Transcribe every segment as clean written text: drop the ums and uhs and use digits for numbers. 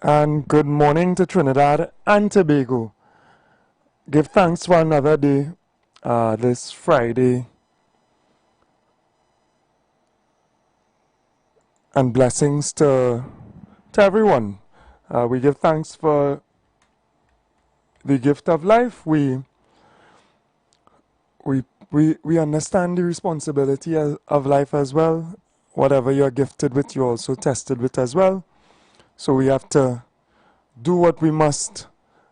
And good morning to Trinidad and Tobago. Give thanks for another day this Friday, and blessings to everyone. We give thanks for the gift of life. We understand the responsibility of life as well. Whatever you're gifted with, you're also tested with as well. So we have to do what we must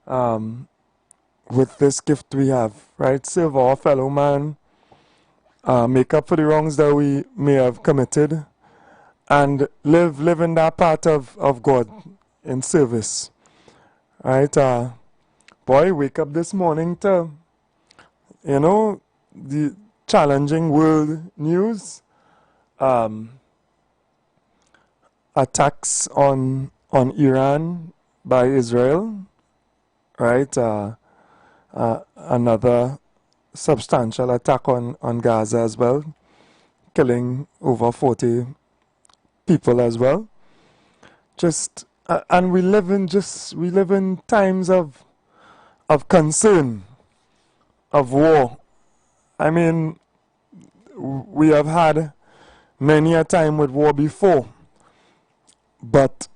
with this gift we have, right? Serve our fellow man, make up for the wrongs that we may have committed, and live in that part of God in service, right? Boy, wake up this morning to, the challenging world news, attacks on Iran by Israel, right? Another substantial attack on Gaza as well, killing over 40 people as well. And we live in times of concern, of war. I mean, we have had many a time with war before, but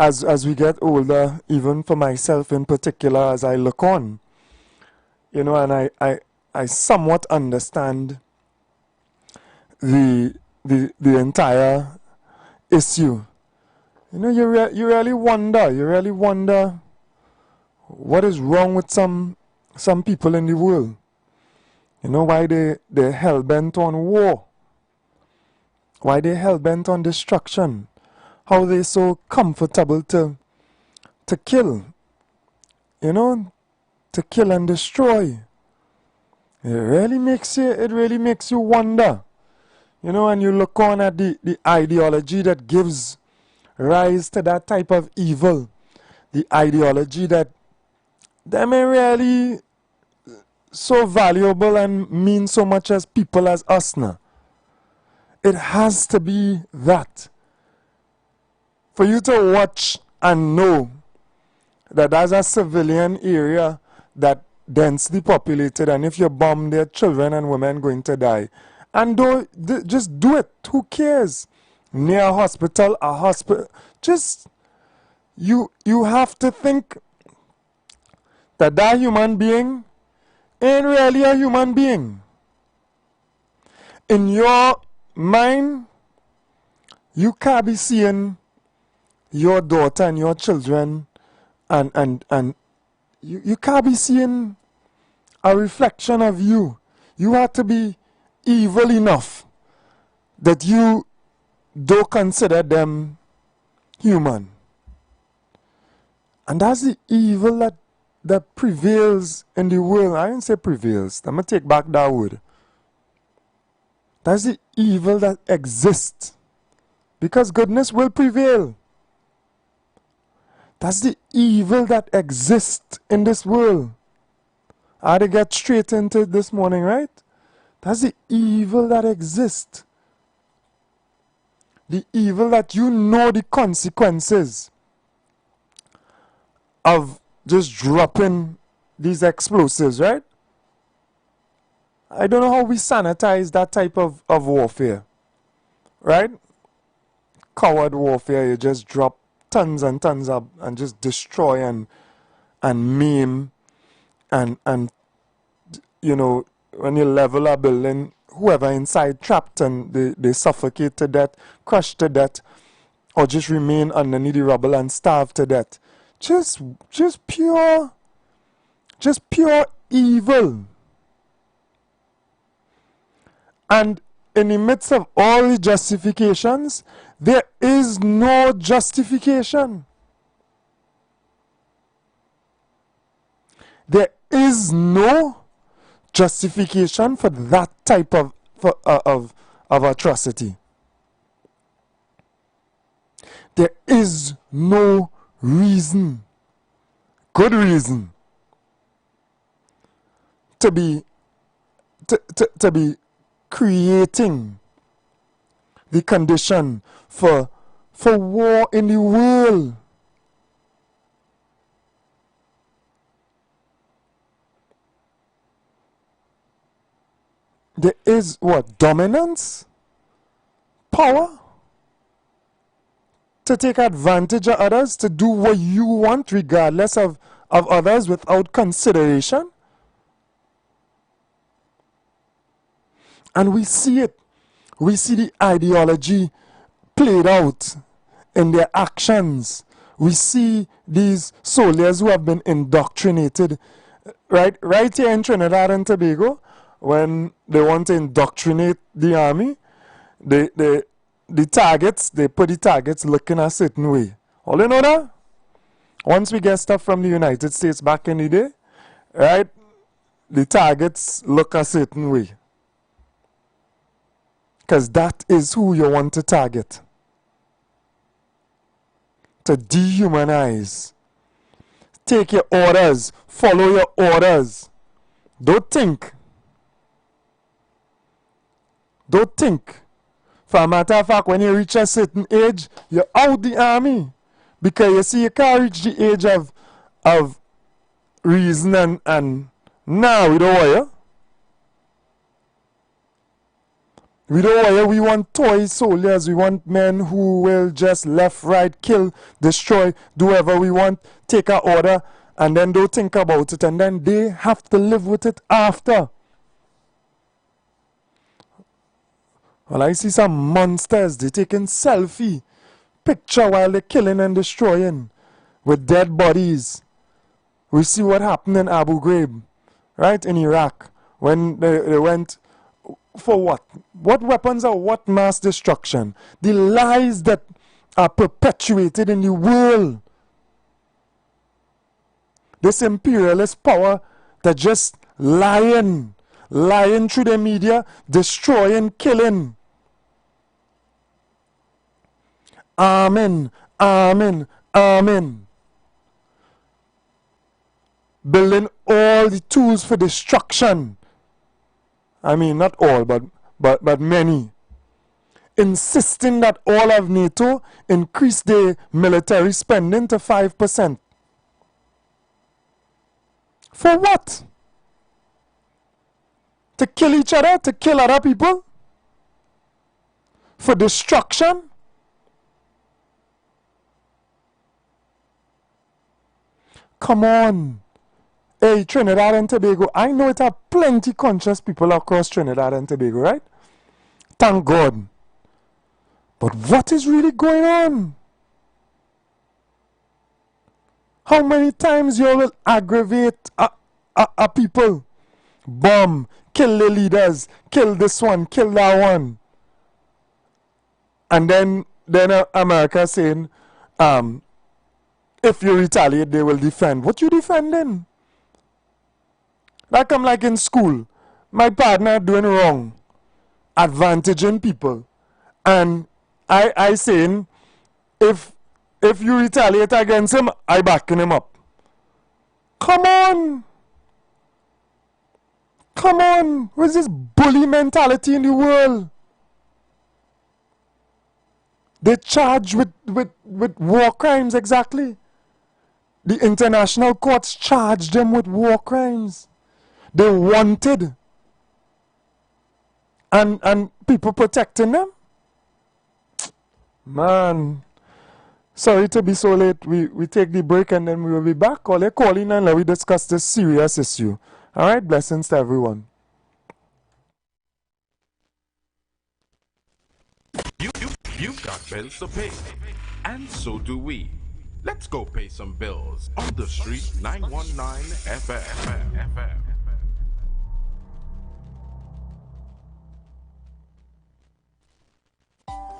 as we get older, even for myself in particular, as I look on, and I somewhat understand the entire issue. You really wonder what is wrong with some people in the world. Why they're hell-bent on war, why they're hell-bent on destruction, how they're so comfortable to kill, to kill and destroy. It really makes you wonder, and you look on at the ideology that gives rise to that type of evil, the ideology that them ain't really so valuable and mean so much as people as us now. It has to be that. For you to watch and know that there's a civilian area that densely populated, and if you bomb there, children and women going to die. And just do it. Who cares? Near a hospital, just you have to think that human being ain't really a human being. In your mind, you can't be seeing your daughter and your children, and you can't be seeing a reflection of you. You have to be evil enough that you don't consider them human. And that's the evil that prevails in the world. I didn't say prevails. I'm going to take back that word. That's the evil that exists, because goodness will prevail. That's the evil that exists in this world. I had to get straight into it this morning, right? That's the evil that exists. The evil that the consequences of just dropping these explosives, right? I don't know how we sanitize that type of warfare, right? Coward warfare, you just drop tons and tons of and just destroy and maim and when you level a building, whoever inside trapped and they suffocate to death, crushed to death, or just remain underneath the rubble and starve to death. Just pure evil. And in the midst of all the justifications, there is no justification. There is no justification for that type of atrocity. There is no reason, good reason, to be creating the condition for war in the world. there is what? Dominance? Power? To take advantage of others, to do what you want regardless of others without consideration. And we see it. We see the ideology played out in their actions. We see these soldiers who have been indoctrinated. Right here in Trinidad and Tobago, when they want to indoctrinate the army, the targets, they put the targets looking a certain way. All you know that? Once we get stuff from the United States back in the day, right, the targets look a certain way. Because that is who you want to target. To dehumanize. Take your orders. Follow your orders. Don't think. Don't think. For a matter of fact, when you reach a certain age, you're out the army. Because you see, you can't reach the age of reason and now we don't want you. We don't want you. We want toy soldiers. We want men who will just left, right, kill, destroy, do whatever we want, take our order, and then don't think about it. And then they have to live with it after. Well, I see some monsters. They're taking selfie picture while they're killing and destroying with dead bodies. We see what happened in Abu Ghraib, right, in Iraq, when they went for what? What weapons or what mass destruction? The lies that are perpetuated in the world. This imperialist power that just lying through the media, destroying, killing. Amen, amen, amen. Building all the tools for destruction. I mean, not all, but many. Insisting that all of NATO increase their military spending to 5%. For what? To kill each other? To kill other people? For destruction? Come on. Hey, Trinidad and Tobago, I know it are plenty conscious people across Trinidad and Tobago, right? Thank God. But what is really going on? How many times you will aggravate a people? Bomb, kill the leaders, kill this one, kill that one. And then America saying, if you retaliate, they will defend. What you defending? That come like in school. My partner doing wrong. Advantaging people. And I saying, if you retaliate against him, I backing him up. Come on. Come on. What's this bully mentality in the world? They charge with war crimes, exactly. The international courts charged them with war crimes. They wanted. And people protecting them. Man. Sorry to be so late. We take the break and then we will be back. Call your call in and let we discuss this serious issue. Alright, blessings to everyone. You've got bills to pay. And so do we. Let's go pay some bills on the street 919 FM.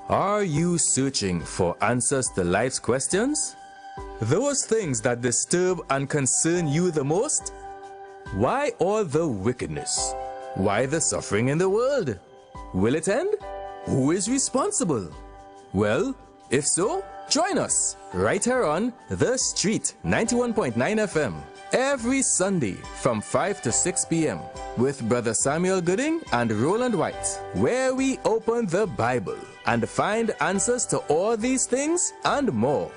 Are you searching for answers to life's questions? Those things that disturb and concern you the most? Why all the wickedness? Why the suffering in the world? Will it end? Who is responsible? Well, if so, join us right here on The Street 91.9 FM every Sunday from 5 to 6 p.m. with Brother Samuel Gooding and Roland White, where we open the Bible and find answers to all these things and more.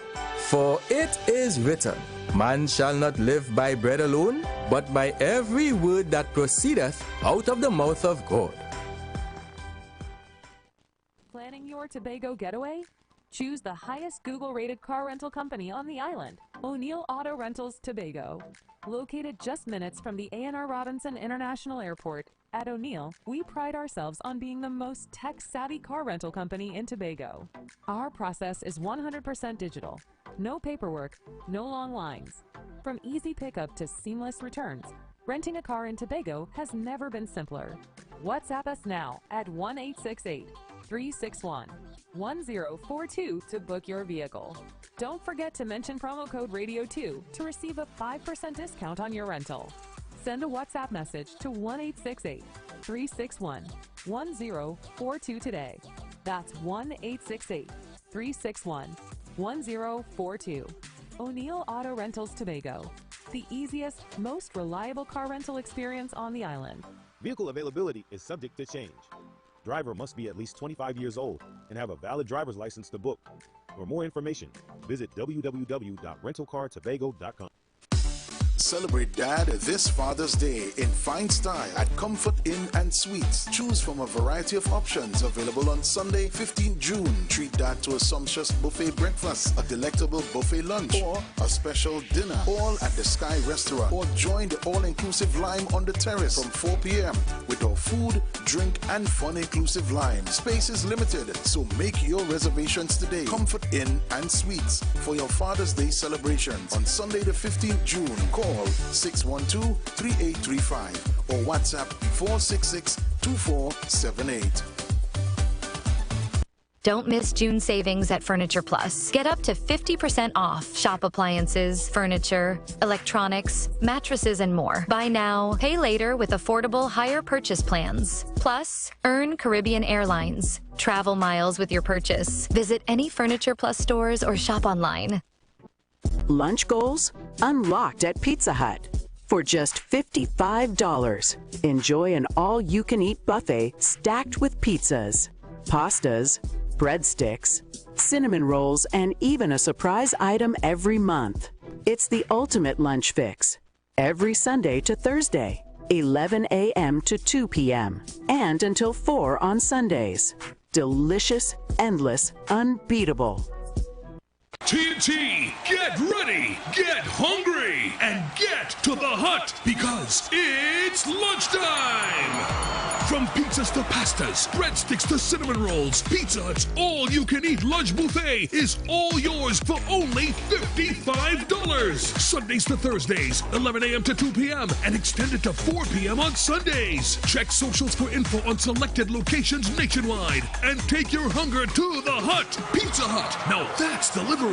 For it is written, man shall not live by bread alone, but by every word that proceedeth out of the mouth of God. your Tobago getaway? Choose the highest Google-rated car rental company on the island, O'Neill Auto Rentals Tobago. Located just minutes from the A&R Robinson International Airport, at O'Neill, we pride ourselves on being the most tech-savvy car rental company in Tobago. Our process is 100% digital. No paperwork, no long lines. From easy pickup to seamless returns, renting a car in Tobago has never been simpler. WhatsApp us now at 1-868-361-1042 to book your vehicle. Don't forget to mention promo code RADIO2 to receive a 5% discount on your rental. Send a WhatsApp message to 1-868-361-1042 today. That's 1-868-361-1042. O'Neill Auto Rentals Tobago, the easiest, most reliable car rental experience on the island. Vehicle availability is subject to change. Driver must be at least 25 years old and have a valid driver's license to book. For more information, visit www.rentalcartobago.com. Celebrate Dad this Father's Day in fine style at Comfort Inn and Suites. Choose from a variety of options available on Sunday, 15 June. Treat Dad to a sumptuous buffet breakfast, a delectable buffet lunch, or a special dinner, all at the Sky Restaurant, or join the all-inclusive Lime on the terrace from 4 p.m. with our food, drink, and fun-inclusive Lime. Space is limited, so make your reservations today. Comfort Inn and Suites for your Father's Day celebrations on Sunday the 15th June. Call 612-3835 or WhatsApp 466-2478. Don't miss June savings at Furniture Plus. Get up to 50% off shop appliances, furniture, electronics, mattresses, and more. Buy now, pay later with affordable higher purchase plans. Plus, earn Caribbean Airlines. Travel miles with your purchase. Visit any Furniture Plus stores or shop online. Lunch goals? Unlocked at Pizza Hut. For just $55, enjoy an all-you-can-eat buffet stacked with pizzas, pastas, breadsticks, cinnamon rolls, and even a surprise item every month. It's the ultimate lunch fix. Every Sunday to Thursday, 11 a.m. to 2 p.m., and until 4 on Sundays. Delicious, endless, unbeatable. TNT, get ready, get hungry, and get to the hut because it's lunchtime! From pizzas to pastas, breadsticks to cinnamon rolls, Pizza Hut's all-you-can-eat lunch buffet is all yours for only $55. Sundays to Thursdays, 11 a.m. to 2 p.m. and extended to 4 p.m. on Sundays. Check socials for info on selected locations nationwide and take your hunger to the hut. Pizza Hut, now that's delivering.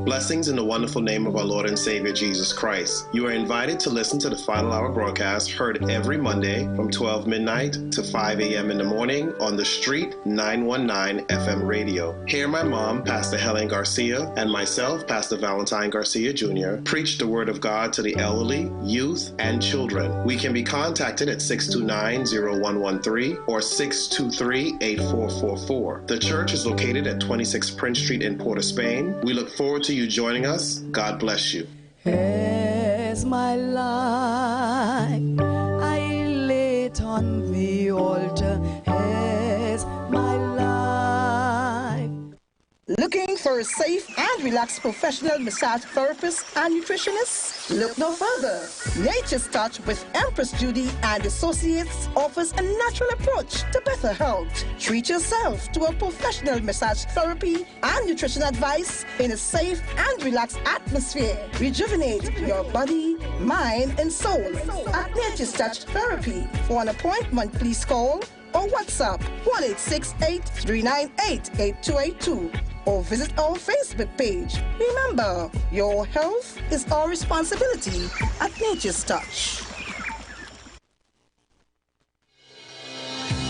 Blessings in the wonderful name of our Lord and Savior Jesus Christ. You are invited to listen to the Final Hour broadcast heard every Monday from 12 midnight to 5 a.m. in the morning on The Street 919 FM radio. Here my mom, Pastor Helen Garcia, and myself, Pastor Valentine Garcia Jr., preach the Word of God to the elderly, youth, and children. We can be contacted at 629-0113 or 623-8444. The church is located at 26 Prince Street in Port of Spain. We look forward to you joining us. God bless you. As my life I lay it on the altar, as my life. Looking for a safe and relaxed professional massage therapist and nutritionist? Look no further. Nature's Touch with Empress Judy and Associates offers a natural approach to better health. Treat yourself to a professional massage therapy and nutrition advice in a safe and relaxed atmosphere. Rejuvenate your body, mind, and soul at Nature's Touch Therapy. For an appointment, please call or WhatsApp 1-868-398-8282 or visit our Facebook page. Remember, your health is our responsibility at Nature's Touch.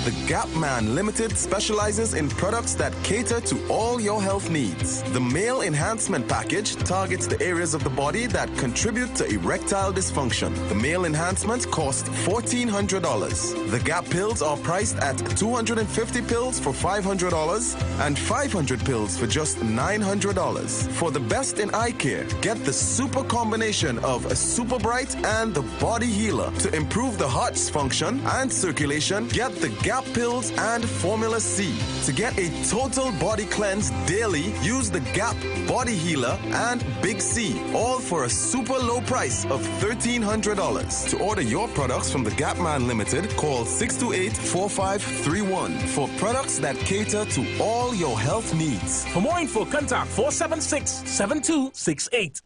The Gap Man Limited specializes in products that cater to all your health needs. The Male Enhancement Package targets the areas of the body that contribute to erectile dysfunction. The Male Enhancement costs $1,400. The Gap pills are priced at 250 pills for $500 and 500 pills for just $900. For the best in eye care, get the super combination of a Super Bright and the Body Healer. To improve the heart's function and circulation, get the Gap pills and Formula C. To get a total body cleanse daily, use the Gap Body Healer and Big C, all for a super low price of $1,300. To order your products from the Gap Man Limited, call 628-4531 for products that cater to all your health needs. For more info, contact 476-7268.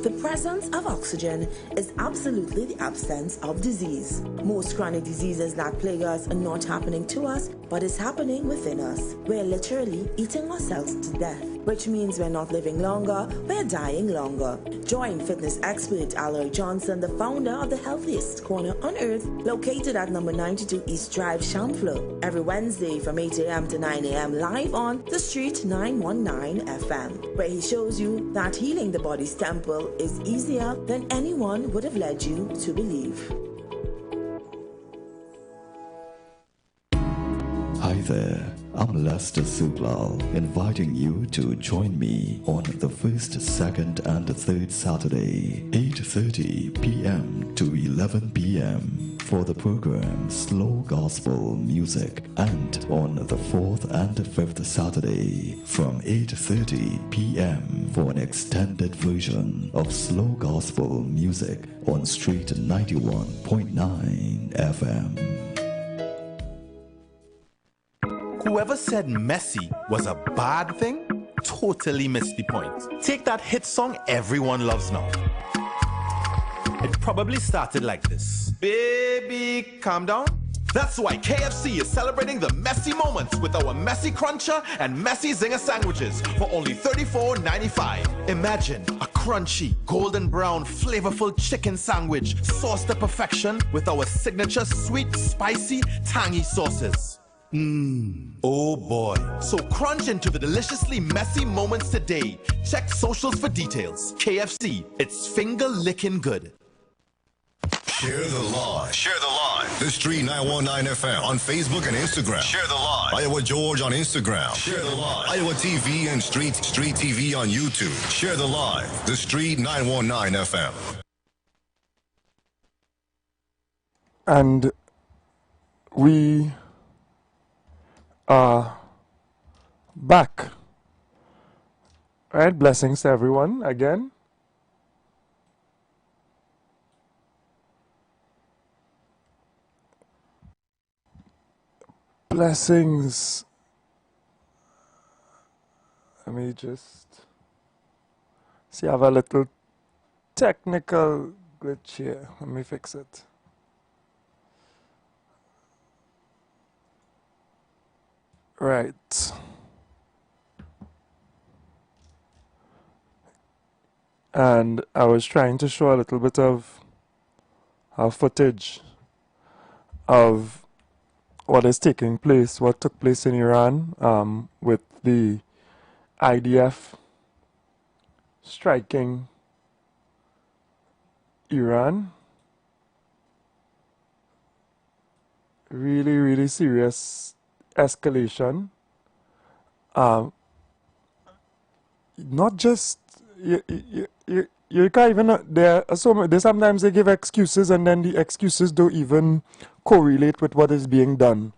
The presence of oxygen is absolutely the absence of disease. Most chronic diseases that plague us are not happening to us, but is happening within us. We're literally eating ourselves to death, which means we're not living longer, we're dying longer. Join fitness expert Aloy Johnson, the founder of the healthiest corner on earth, located at number 92 East Drive, Chamfleur, every Wednesday from 8 a.m. to 9 a.m. live on The Street 919 FM, where he shows you that healing the body's temple is easier than anyone would have led you to believe. Hi there, I'm Lester Sublal, inviting you to join me on the first, second, and third Saturday, 8:30 p.m. to 11 p.m. for the program Slow Gospel Music, and on the fourth and fifth Saturday from 8:30 p.m. for an extended version of Slow Gospel Music on Street 91.9 FM. Whoever said messy was a bad thing totally missed the point. Take that hit song everyone loves now. It probably started like this. Baby, calm down. That's why KFC is celebrating the messy moments with our Messy Cruncher and Messy Zinger sandwiches for only $34.95. Imagine a crunchy, golden brown, flavorful chicken sandwich sauced to perfection with our signature sweet, spicy, tangy sauces. Oh boy. So crunch into the deliciously messy moments today. Check socials for details. KFC, it's finger-licking good. Share the live. Share the live. The Street 919 FM on Facebook and Instagram. Share the live. Iowa George on Instagram. Share the live. Iowa TV and Street TV on YouTube. Share the live. The Street 919 FM. And we are back. All right, blessings to everyone again. Blessings. Let me just see, I have a little technical glitch here. Let me fix it. Right. And I was trying to show a little bit of footage of what is taking place, what took place in Iran with the IDF striking Iran. Really, really serious escalation. Not just you can't even they sometimes they give excuses and then the excuses don't even correlate with what is being done.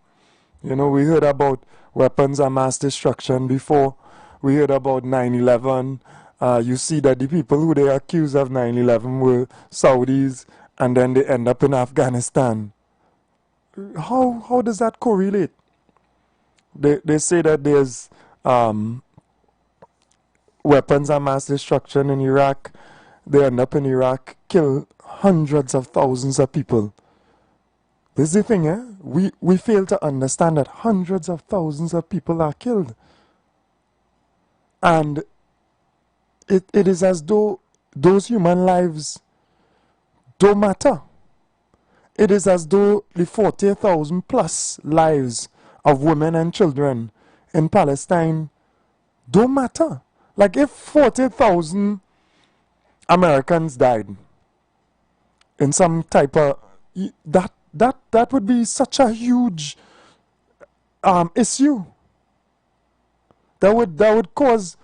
You know, we heard about weapons of mass destruction before. We heard about 9/11. You see that the people who they accuse of 9/11 were Saudis, and then they end up in Afghanistan. How does that correlate? They say that there's weapons of mass destruction in Iraq. They end up in Iraq, kill hundreds of thousands of people. This is the thing, eh? We fail to understand that hundreds of thousands of people are killed. And it is as though those human lives don't matter. it is as though the 40,000 plus lives of women and children in Palestine don't matter. Like if 40,000 Americans died in some type of that would be such a huge issue. That would cause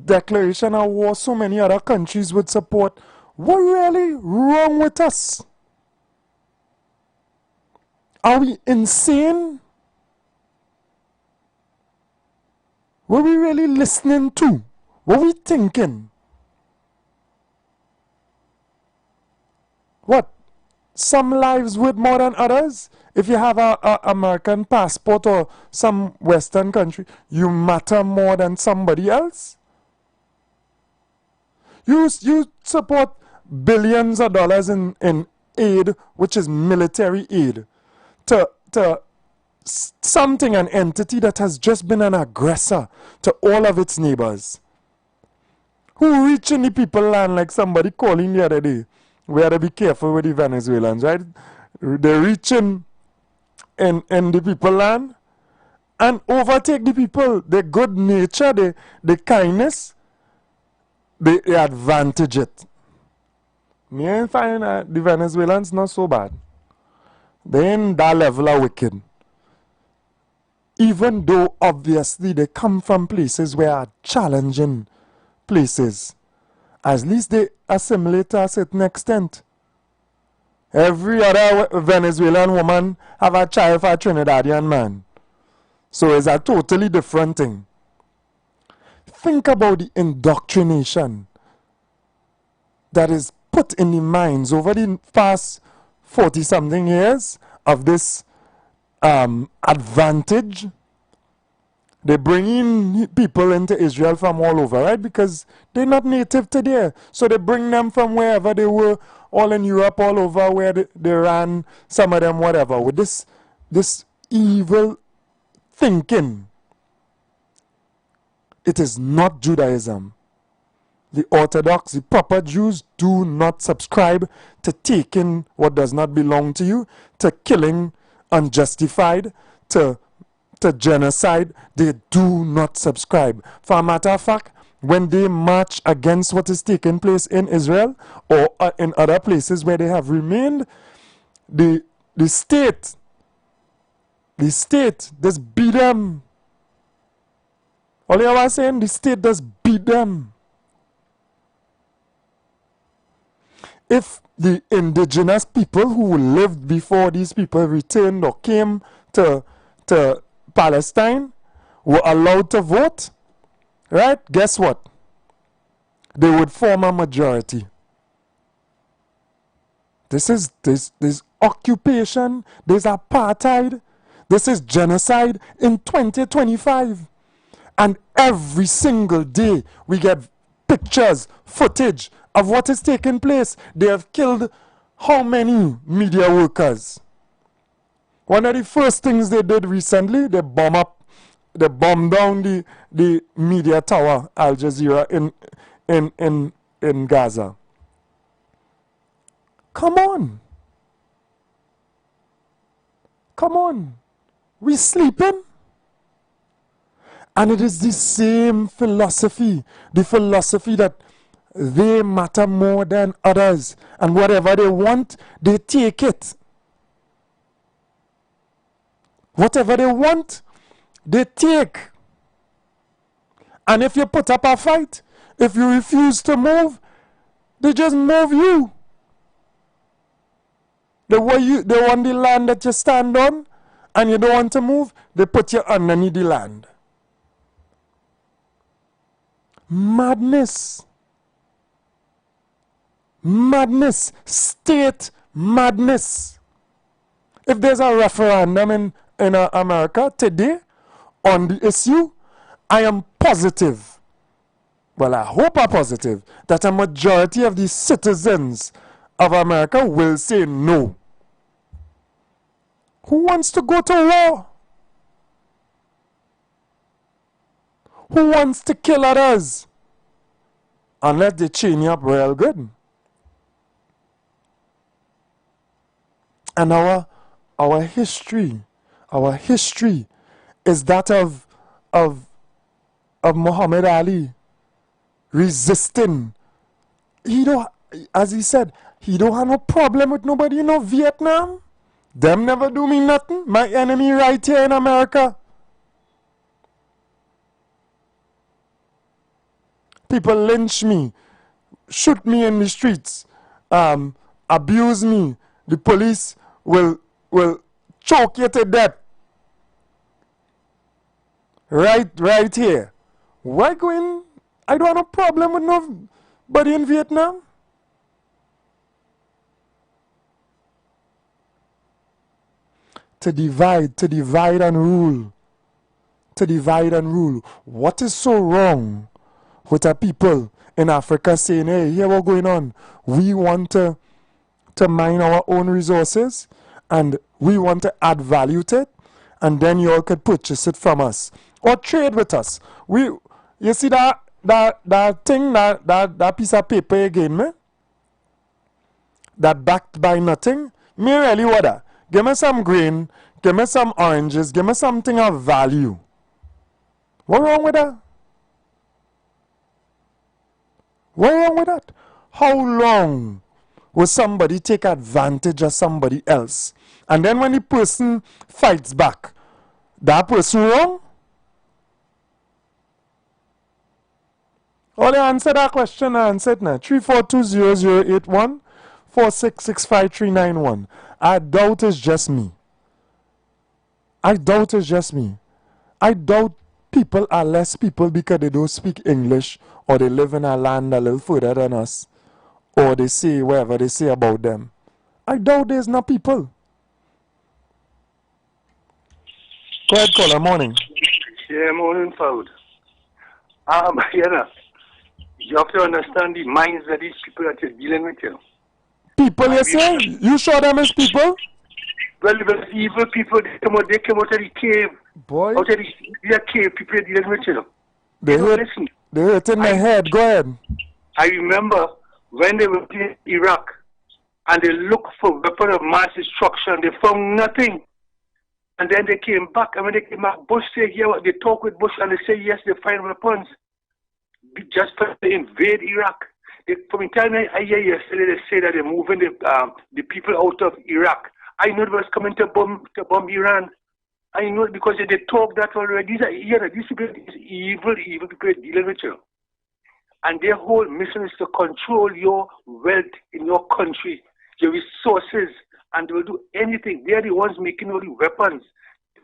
declaration of war. So many other countries would support. What really wrong with us? Are we insane? What are we really listening to? What are we thinking? What? Some lives worth more than others? If you have a American passport or some Western country, you matter more than somebody else? You support billions of dollars in aid, which is military aid, to something, an entity that has just been an aggressor to all of its neighbors. Who reaching the people land, like somebody calling the other day. We have to be careful with the Venezuelans, right? They reaching in the people land and overtake the people. The good nature, the kindness, they advantage it. Me ain't find the Venezuelans not so bad. They ain't that level of wicked. Even though obviously they come from places where are challenging places. At least they assimilate to a certain extent. Every other Venezuelan woman have a child for a Trinidadian man. So it's a totally different thing. Think about the indoctrination that is put in the minds over the past 40-something years of this advantage. They bring in people into Israel from all over, right? Because they're not native to there. So they bring them from wherever they were, all in Europe, all over, where they ran, some of them, whatever, with this evil thinking. It is not Judaism. The Orthodox, the proper Jews do not subscribe to taking what does not belong to you, to killing unjustified, to genocide. They do not subscribe. For a matter of fact, when they march against what is taking place in Israel or in other places where they have remained, the state just beat them. All you are saying, the state does beat them. If the indigenous people who lived before these people returned or came to Palestine were allowed to vote, right? Guess what? They would form a majority. This is occupation, there's apartheid, this is genocide in 2025. And every single day we get pictures, footage of what is taking place. They have killed how many media workers? One of the first things they did recently, they bombed down the media tower, Al Jazeera, in Gaza. Come on. Come on. We sleeping? And it is the same philosophy, the philosophy that they matter more than others. And whatever they want, they take it. Whatever they want, they take. And if you put up a fight, if you refuse to move, they just move you. They want the land that you stand on, and you don't want to move, they put you underneath the land. Madness. Madness. State madness. If there's a referendum in America today on the issue, I am positive, well, I hope I'm positive, that a majority of the citizens of America will say no. Who wants to go to war? Who wants to kill others? Unless they chain you up real good. And our history is that of Muhammad Ali resisting. He don't, as he said, he don't have no problem with nobody in no Vietnam. Them never do me nothing. My enemy right here in America. People lynch me, shoot me in the streets, abuse me. The police will choke you to death. Right here. Why going? I don't have a problem with nobody in Vietnam. To divide and rule. To divide and rule. What is so wrong with our people in Africa saying, hey, here what's going on? We want to mine our own resources and we want to add value to it, and then you all could purchase it from us or trade with us. You see that thing, that piece of paper again, me? That backed by nothing? Me really what that? Give me some grain, give me some oranges, give me something of value. What wrong with that? What wrong with that? How long will somebody take advantage of somebody else? And then when the person fights back, that person wrong? Only answer that question, I answered now. 3420081 4665 I doubt it's just me. I doubt it's just me. I doubt people are less people because they don't speak English or they live in a land a little further than us or they say whatever they say about them. I doubt there's no people. Go ahead, caller. Morning. Yeah, morning, Fowd. You have to understand the minds of these people that you're dealing with, you know. People, you say? You sure them as people? Well, the evil people, they come out of the cave. Boy. Out of the cave, people are dealing with, you know. They hurt in my head. Go ahead. I remember when they were in Iraq and they looked for weapons of mass destruction, they found nothing. And then they came back, and when they came back, Bush said, yeah, they talk with Bush and they say, yes, they find weapons. Just for to invade Iraq. From the time I hear yesterday, they say that they're moving the people out of Iraq. I know it was coming to bomb Iran. I know it because they talk that already. These people, these evil people dealing with you. And their whole mission is to control your wealth in your country, your resources, and they will do anything. They are the ones making all the weapons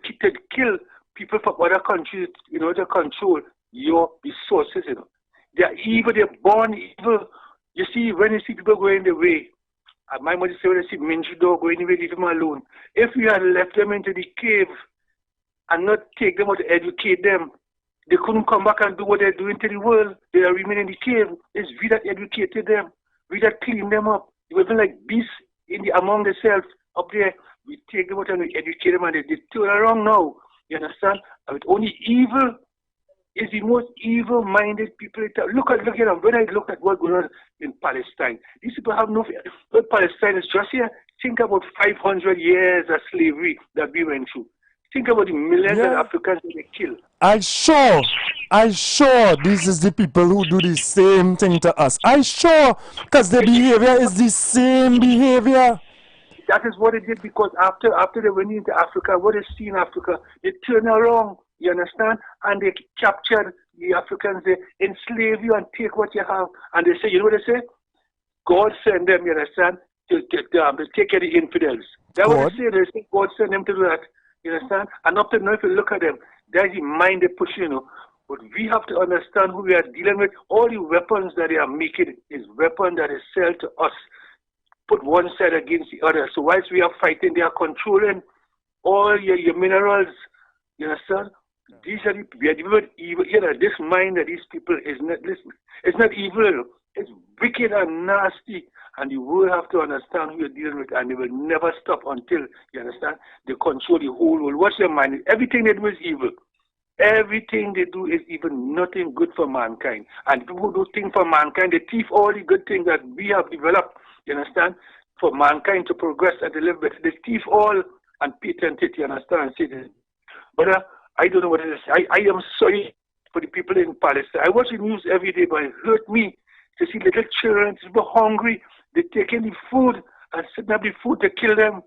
to kill people from other countries in order to control your resources, you know. They are evil, they're born evil. You see, when you see people going the way, my mother said, when I see Minchido going the way, leave them alone. If we had left them into the cave and not take them out to educate them, they couldn't come back and do what they're doing to the world. They are remaining in the cave. It's we that educated them. We that cleaned them up. They were like beasts among themselves up there. We take them out and we educate them and they turn around now. You understand? With only evil is the most evil-minded people. Look at them. When I look at what's going on in Palestine, these people have no fear. But Palestine is just here. Think about 500 years of slavery that we went through. Think about the millions of Africans that they killed. I sure this is the people who do the same thing to us. I sure, because their behavior is the same behavior. That is what they did, because after they went into Africa, what they see in Africa, they turn around. You understand? And they captured the Africans, they enslave you and take what you have. And they say, you know what they say? God sent them, you understand, to take care of the infidels. That's what they say. They say God sent them to do that. You understand? And up to now, if you look at them, there's the mind they push, you know. But we have to understand who we are dealing with. All the weapons that they are making is weapons that is sold to us. Put one side against the other. So whilst we are fighting, they are controlling all your minerals. You understand? These are we are dealing with evil. You know, this mind of these people is not, listen, it's not evil. It's wicked and nasty. And you will have to understand who you're dealing with, and they will never stop until, you understand, they control the whole world. What's their mind? Everything they do is evil. Everything they do is even nothing good for mankind. And people who do things for mankind, they thief all the good things that we have developed, you understand, for mankind to progress and to live better. The thief all and Peter and Titi, understand? See this. But I don't know what it is. I am sorry for the people in Palestine. I watch the news every day, but it hurt me to see little children, people hungry. They taking the food and setting up the food to kill them.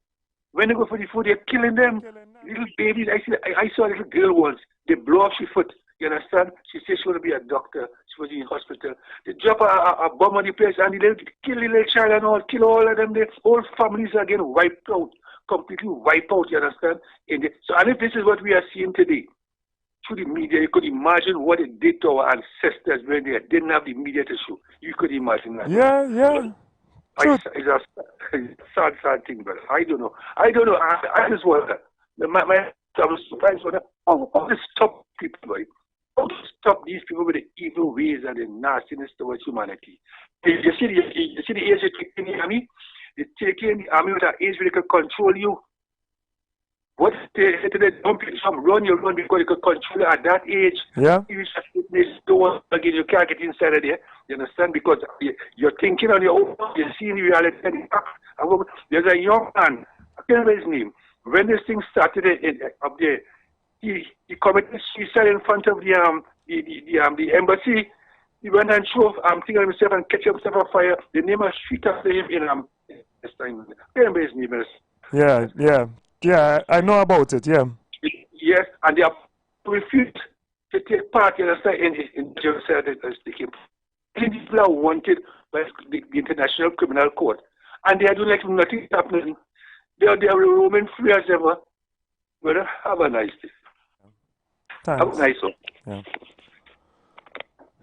When they go for the food, they're killing them. Little babies. I saw a little girl once. They blow up her foot. You understand? She says she want to be a doctor. She was in the hospital. They drop a bomb on the place and they kill the little child and all, kill all of them. The whole families are getting wiped out, completely wiped out, you understand? And if this is what we are seeing today, through the media, you could imagine what it did to our ancestors when they didn't have the media to show. You could imagine that. Yeah. It's a sad thing, but I don't know. I just wonder. I was surprised when how to stop people, right? How to stop these people with the evil ways and the nastiness towards humanity. You see the age they take in the army? They take in the army with an age where they can control you. What they say to them, don't pick some run, you run because you can control you at that age. Yeah. You can't get inside of there. You understand? Because you're thinking on your own, you're seeing reality. There's a young man, I can't remember his name. When this thing started up there, he committed suicide in front of the embassy. He went and drove, thinking of himself and catch himself on fire. They named a street after him in this time. I can't remember his name. Yeah, I know about it, yeah. Yes, and they have refused to take part in genocide as taking place. People are wanted by the International Criminal Court. And they are doing like nothing happening. They are roaming free as ever. Well, have a nice day. Thanks. Have a nice one.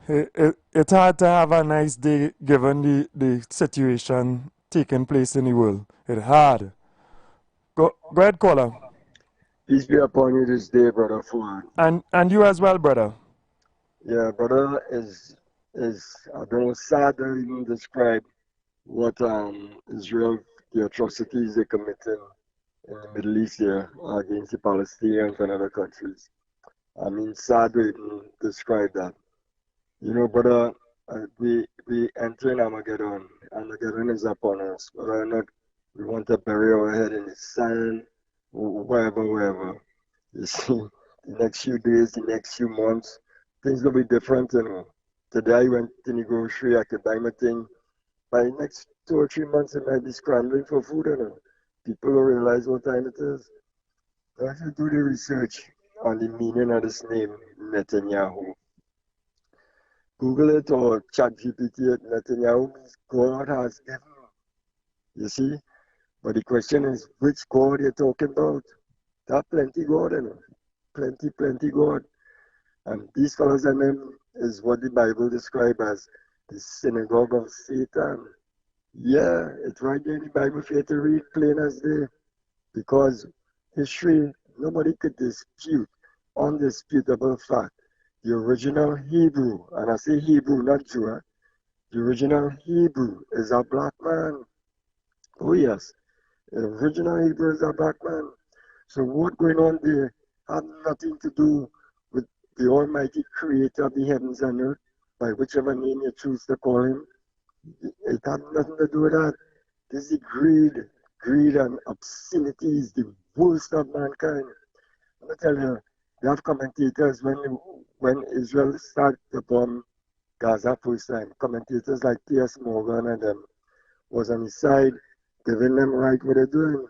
Yeah. It's hard to have a nice day given the situation taking place in the world. It's hard. Go ahead, caller. Peace be upon you this day, brother Fuad. And you as well, brother. Yeah, brother, is I don't know, sad to even describe what Israel, the atrocities they committing in the Middle East here against the Palestinians and other countries. I mean, sad to even describe that. You know, brother, we enter in Armageddon. Armageddon is upon us. Brother, we want to bury our head in the sand, wherever. You see, the next few days, the next few months, things will be different, you know. Today I went to the grocery, I could buy my thing. By the next 2 or 3 months, I might be scrambling for food, you know. People will realize what time it is. So if you do the research on the meaning of this name, Netanyahu, Google it or chat GPT it. Netanyahu means God has given. You see? But the question is, which God you're talking about? There are plenty God, you know. Plenty God. And these fellows and them is what the Bible describes as the synagogue of Satan. Yeah, it's right there in the Bible for you to read plain as day. Because history, nobody could dispute undisputable fact. The original Hebrew, and I say Hebrew, not Jew, the original Hebrew is a black man. Oh yes. The original Hebrew is a black man. So what going on there had nothing to do with the Almighty Creator of the heavens and earth, by whichever name you choose to call him. It had nothing to do with that. This is greed and obscenities, the worst of mankind. Let me tell you, they have commentators when Israel started to bomb Gaza first time, commentators like T.S. Morgan and them was on his side, giving them right what they're doing.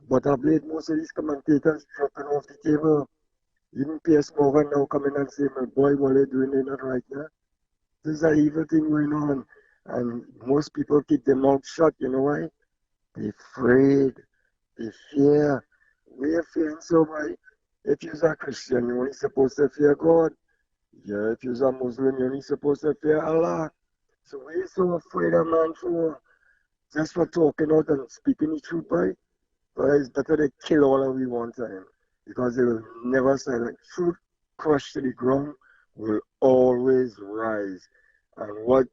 But I've laid most of these commentators dropping off the table. Even P.S. Morgan now coming and saying, my boy, what are you doing? They're not right now. There's an evil thing going on. And most people keep their mouth shut. You know why? They're afraid. They fear. We're fearing so much. If you're a Christian, you're only supposed to fear God. Yeah, if you're a Muslim, you're only supposed to fear Allah. So we're so afraid of man for just for talking out and speaking the truth, right? But it's better to kill all of we one time. Because they will never say that truth crushed to the ground will always rise. And what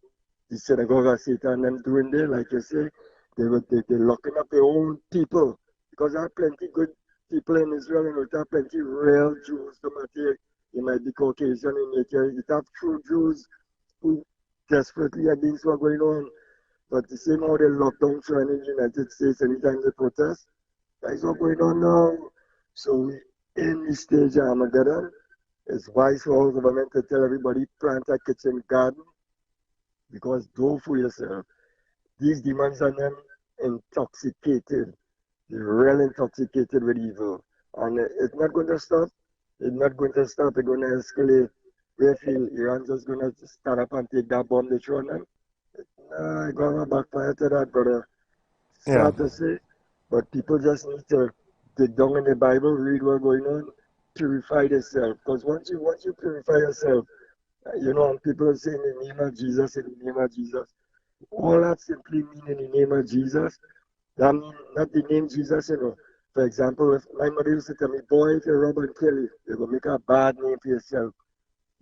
the synagogue of Satan them doing there, like you say, they're locking up their own people. Because there are plenty good people in Israel, and there are plenty real Jews. No matter you might be Caucasian in nature, you have true Jews who desperately against what's going on. But the same how they lock down China in the United States anytime they protest, that's what's going on now. So we in the stage of Armageddon. It's wise for our government to tell everybody plant a kitchen garden, because don't fool yourself. These demons are them intoxicated. They're real intoxicated with evil. And it's not going to stop. It's not going to stop. It's going to escalate. We feel Iran's just going to stand up and take that bomb they throw on them. Nah, it's going to backfire to that, brother. Sad to say. But people just need to dig down in the Bible, read what's going on, purify yourself. Because once you purify yourself, and people are saying in the name of Jesus, in the name of Jesus. All that simply mean in the name of Jesus. That means not the name Jesus, For example, if my mother used to tell me, boy, if you rob and kill you, you're going to make a bad name for yourself.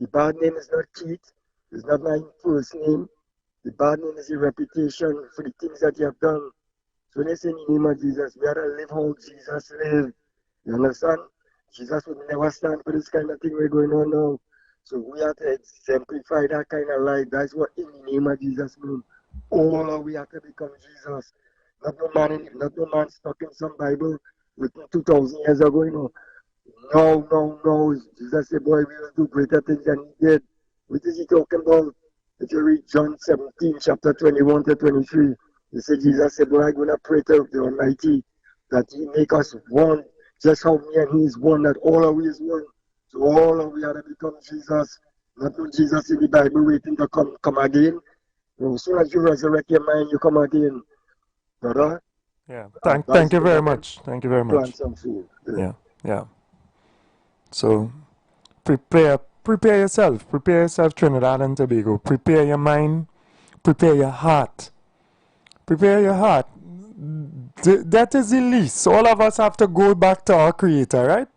The bad name is not Keith. It's not my first name. The bad name is your reputation for the things that you have done. So when they say in the name of Jesus, we have to live how Jesus lived. You understand? Jesus would never stand for this kind of thing we're going on now. So we have to exemplify that kind of life. That's what in the name of Jesus means. All of we have to become Jesus. Not no man stuck in some Bible written 2,000 years ago, No. Jesus said, boy, we will do greater things than he did. What is he talking about? If you read John 17, chapter 21 to 23, he said, Jesus said, boy, I'm going to pray to the Almighty that he make us one, just how me and he is one, that all of we is one. So all of we have to become Jesus. Not no Jesus in the Bible waiting to come again. As soon as you resurrect your mind, you come again. Brother? Yeah. Thank you very much. Thank you very much. Plant some food. Yeah. So prepare yourself. Prepare yourself, Trinidad and Tobago. Prepare your mind. Prepare your heart. Prepare your heart. That is the least. All of us have to go back to our Creator, right?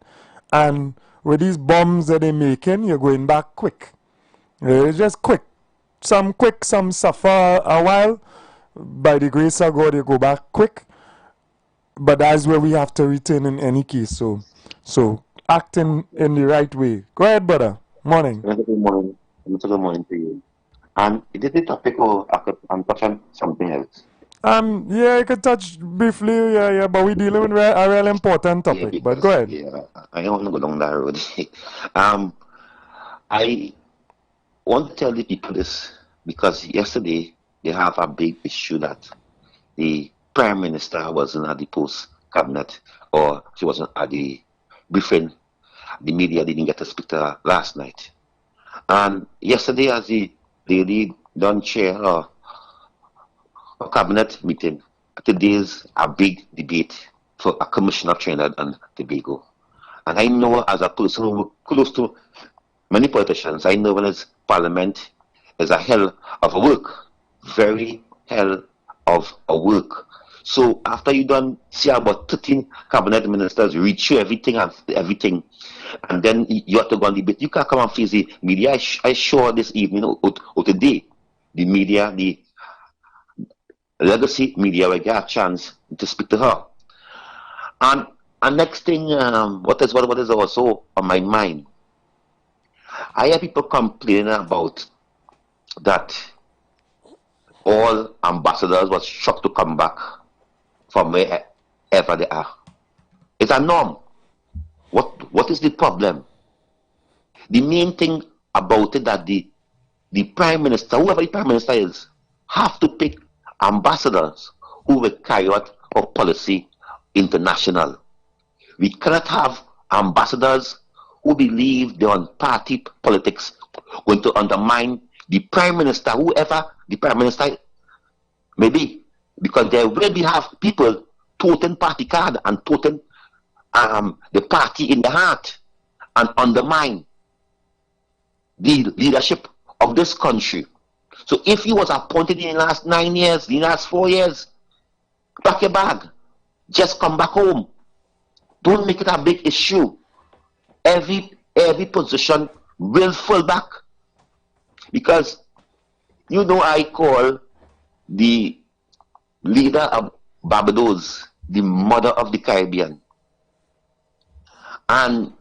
And with these bombs that they're making, you're going back quick. It's just quick. Some suffer a while. By the grace of God, you go back quick. But that's where we have to return in any case. So acting in the right way. Go ahead, brother. Morning. Good morning. Good morning to you. Is it the topic or I'm touching something else? Yeah, I could touch briefly, but we're dealing with a real important topic. But go ahead. Yeah, I don't want to go down that road. I want to tell the people this because yesterday they have a big issue that the Prime Minister wasn't at the post cabinet or she wasn't at the briefing. The media didn't get to speak to her last night. And yesterday, as the lady done chair a cabinet meeting, today's a big debate for a commission of Trinidad and Tobago. And I know as a person who close to many politicians, I know when it's parliament is a hell of a work. Very hell of a work. So after you done see about 13 cabinet ministers read through everything, and then you have to go on debate, you can't come and face the media. I sure this evening or today, the media, the legacy media will get a chance to speak to her. And next thing, what is also on my mind, I hear people complaining about that all ambassadors was shocked to come back from wherever they are. It's a norm. What is the problem? The main thing about it that the Prime Minister, whoever the Prime Minister is, have to pick ambassadors who will carry out our policy international. We cannot have ambassadors who believe they're on party politics going to undermine the Prime Minister, whoever the Prime Minister may be, because there will be have people toting party card and toting the party in the heart and undermine the leadership of this country. So if he was appointed in the last 9 years, the last 4 years, pack your bag, just come back home. Don't make it a big issue. Every position will fall back. Because I call the leader of Barbados the mother of the Caribbean. And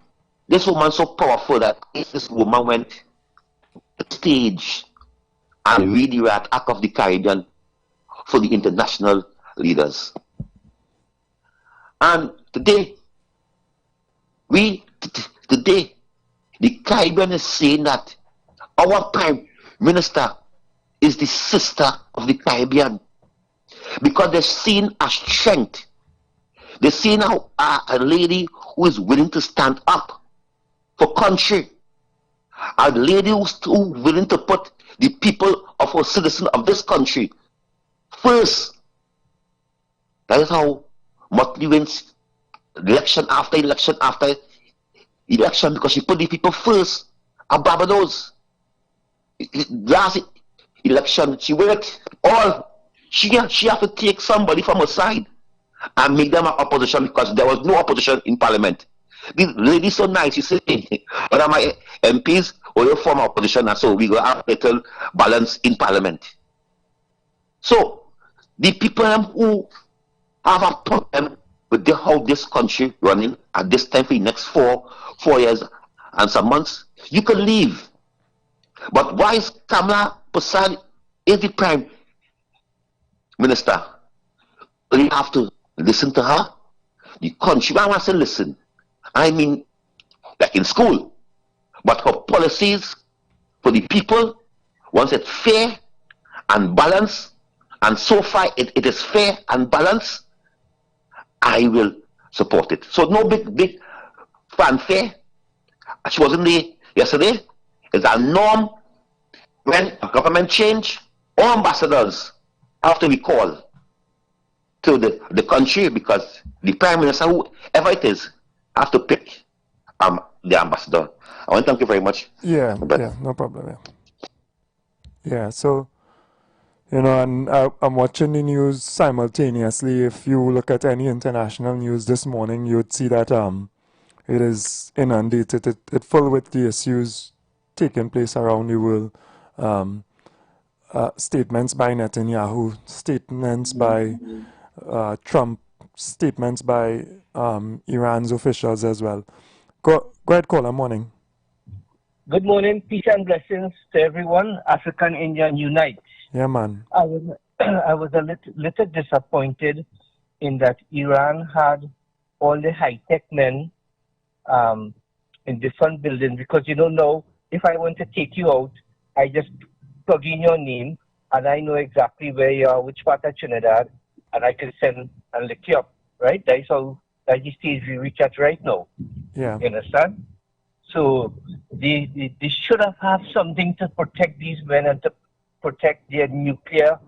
this woman so powerful that if this woman went to the stage and read the rat act of the Caribbean, for the international leaders. And today, today, the Caribbean is saying that our Prime Minister is the sister of the Caribbean, because they're seeing a strength. They're seeing a lady who is willing to stand up for country, a lady who's willing to put the people of our citizens of this country first. That is how Motley wins election after election after election, because she put the people first at Barbados. Last election, she worked all. She had to take somebody from her side and make them an opposition, because there was no opposition in Parliament. The lady so nice, she said, one of my MPs will form opposition, and so we will have a little balance in Parliament. So the people who have a problem with how this country running at this time for the next four years and some months, you can leave. But why is Kamala Prasad is the Prime Minister? You have to listen to her. The country, I want to say listen. I mean, like in school. But her policies for the people, once it's fair and balanced, and so far it is fair and balanced, I will support it. So no big fanfare. She wasn't there yesterday. It's a norm when a government change, all ambassadors have to be called to the country, because the Prime Minister, whoever it is, have to pick the ambassador. I want to thank you very much. Yeah, no problem. Yeah, so, you know, and I'm watching the news simultaneously. If you look at any international news this morning, you would see that it is inundated, it full with the issues taking place around the world. Statements by Netanyahu, statements by Trump, statements by Iran's officials as well. Go ahead, caller. Morning. Good morning, peace and blessings to everyone. African Indian unite. Yeah, man. I was a little disappointed in that Iran had all the high-tech men in different buildings, because you don't know, if I want to take you out, I just plug in your name and I know exactly where you are, which part of Trinidad, and I can send and lick you up, right? That's the stage we reach at right now. Yeah. You understand? So they should have something to protect these men and to protect their nuclear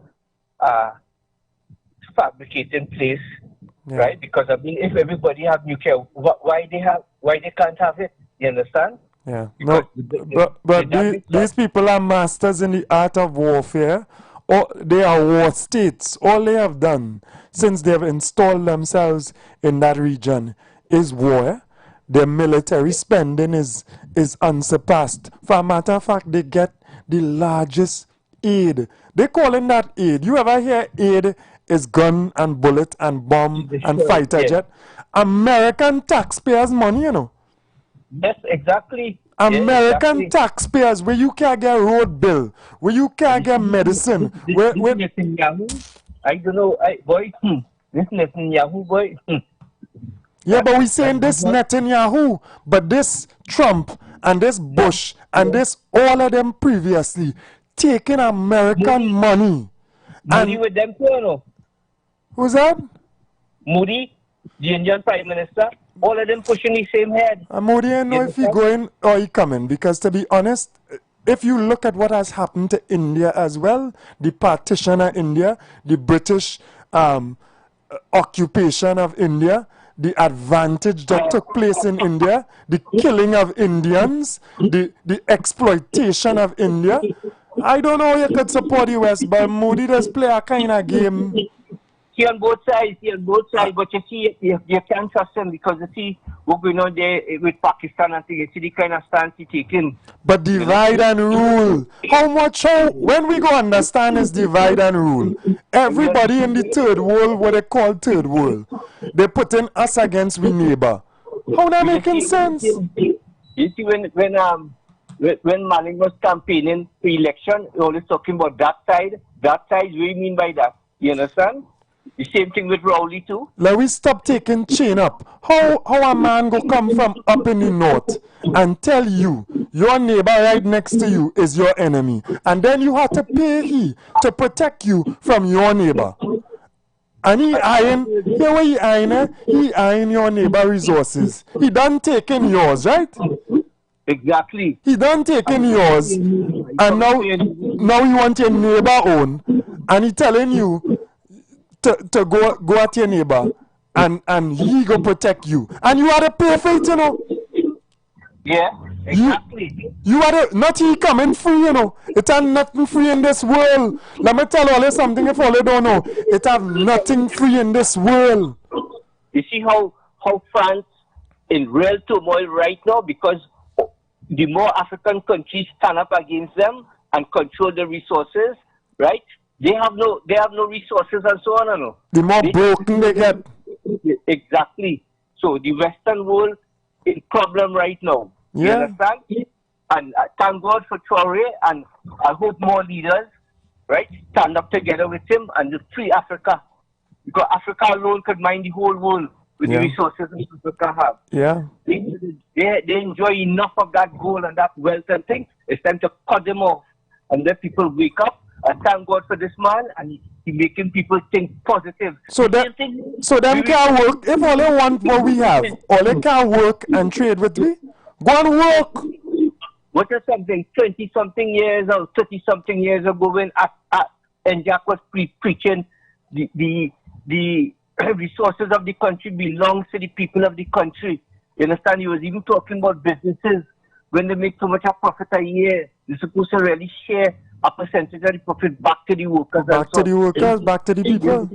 fabricating place, right? Because I mean, if everybody have nuclear, why they can't have it? You understand? Yeah. No, but these people are masters in the art of warfare. Or they are war states. All they have done since they have installed themselves in that region is war. Their military spending is unsurpassed. For a matter of fact, they get the largest aid. They calling that aid. You ever hear aid is gun and bullet and bomb and fighter jet? American taxpayers' money, you know. Yes, exactly. American taxpayers, where you can't get road bill, where you can't get medicine. This Netanyahu, I don't know, this Netanyahu boy. Yeah, but we saying this Netanyahu, but this Trump and this Bush and this all of them previously taking American money. Moody with them too, no? Who's that? Moody, the Indian Prime Minister. All of them pushing the same head. Moody, I know if he going or he coming, because to be honest, if you look at what has happened to India as well, the partition of India, the British occupation of India, the advantage that took place in India, the killing of Indians, the exploitation of India. I don't know how you could support the West, but Moody does play a kind of game. He on both sides, but you see, you can't trust him, because you see what's going on there with Pakistan and you see the kind of stance he taking. But divide and rule. When we go understand is divide and rule. Everybody in the third world, what they call third world, they putting us against we neighbor. How that making sense? You see, when Manning was campaigning pre-election, he always talking about that side. That side, what do you mean by that? You understand? The same thing with Rowley too. Let we stop taking chain up. How a man go come from up in the north and tell you your neighbor right next to you is your enemy, and then you have to pay he to protect you from your neighbor. And he eyeing your neighbor resources. He done taking yours, right? Exactly. He done taking yours, and now he want your neighbor own, and he telling you to go at your neighbor, and he go protect you, and you had to pay for it, you know. Yeah, exactly. You had to, not he coming free, you know. It have nothing free in this world. Let me tell all you something if all you don't know. It have nothing free in this world. You see how France in real turmoil right now because the more African countries stand up against them and control the resources, right? They have no resources and so on and on. The more broken they get. Exactly. So the Western world is problem right now. Yeah. You understand? And thank God for Traore, and I hope more leaders, right, stand up together with him and just free Africa. Because Africa alone could mind the whole world with the resources that Africa have. Yeah. They enjoy enough of that gold and that wealth and things. It's time to cut them off and let people wake up. And thank God for this man, and he making people think positive. So them can't work. If all they want what we have, all they can't work and trade with me, go and work. What is something 20-something years or 30-something years ago when Jack was preaching the resources of the country belongs to the people of the country. You understand? He was even talking about businesses. When they make so much a profit a year, they're supposed to really share a percentage of the profit back to the workers. Back to the workers, back to the people.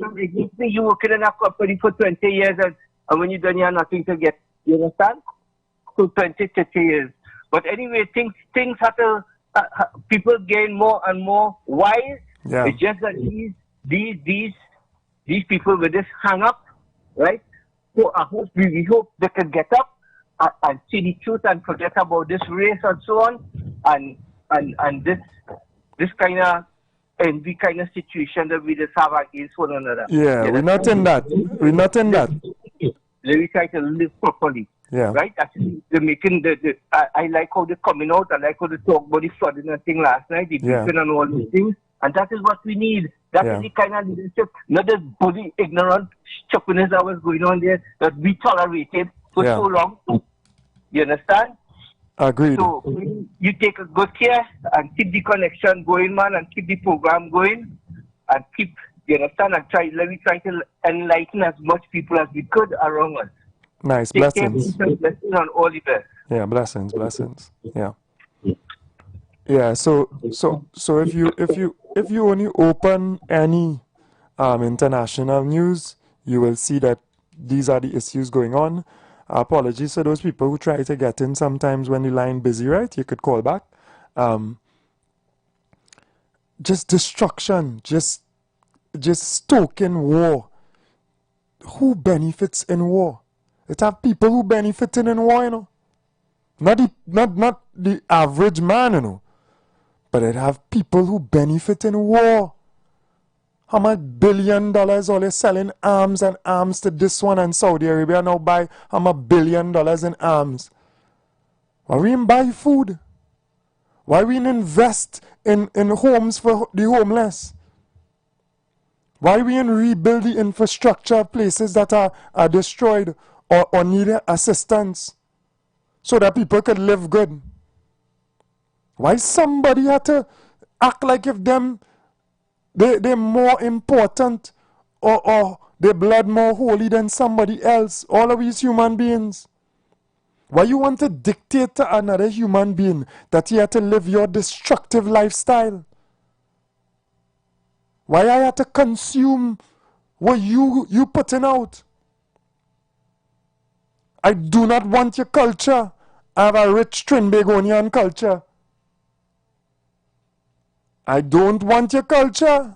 You working in a company for 20 years and when you're done, you have nothing to get. You understand? So 20, 30 years. But anyway, things have to, people gain more and more wise. Yeah. It's just that these people with this hang up, right? So we hope they can get up and see the truth and forget about this race and so on, and this kind of envy kind of situation that we just have against one another. Yeah, we're not in that. We're not in that. We try to live properly. Yeah. Right? Actually, they're making I like how they're coming out. I like how they talk about the flooding and thing last night, the beacon and all these things. And that is what we need. That is the kind of leadership, not the bully, ignorant stupidness that was going on there that we tolerated for so long. You understand? Agreed. So you take a good care and keep the connection going, man, and keep the program going, and keep, you understand, and let me try to enlighten as much people as we could around us. Nice. Take Blessings. Blessings on all the best. Yeah, blessings. Yeah. Yeah, so if you only open any international news, you will see that these are the issues going on. Apologies to those people who try to get in sometimes when the line busy, right? You could call back. Just destruction, just stoking war. Who benefits in war? It have people who benefiting in war, you know. Not the average man, you know. But it have people who benefit in war. How much $1 billion are they selling arms and arms to this one, and Saudi Arabia now buy how much $1 billion in arms? Why we didn't buy food? Why we didn't invest in homes for the homeless? Why we didn't rebuild the infrastructure of places that are destroyed or need assistance so that people could live good? Why somebody had to act like if they're more important or their blood more holy than somebody else? All of these human beings. Why you want to dictate to another human being that he had to live your destructive lifestyle? Why I had to consume what you putting out? I do not want your culture. I have a rich Trinbagonian culture. I don't want your culture.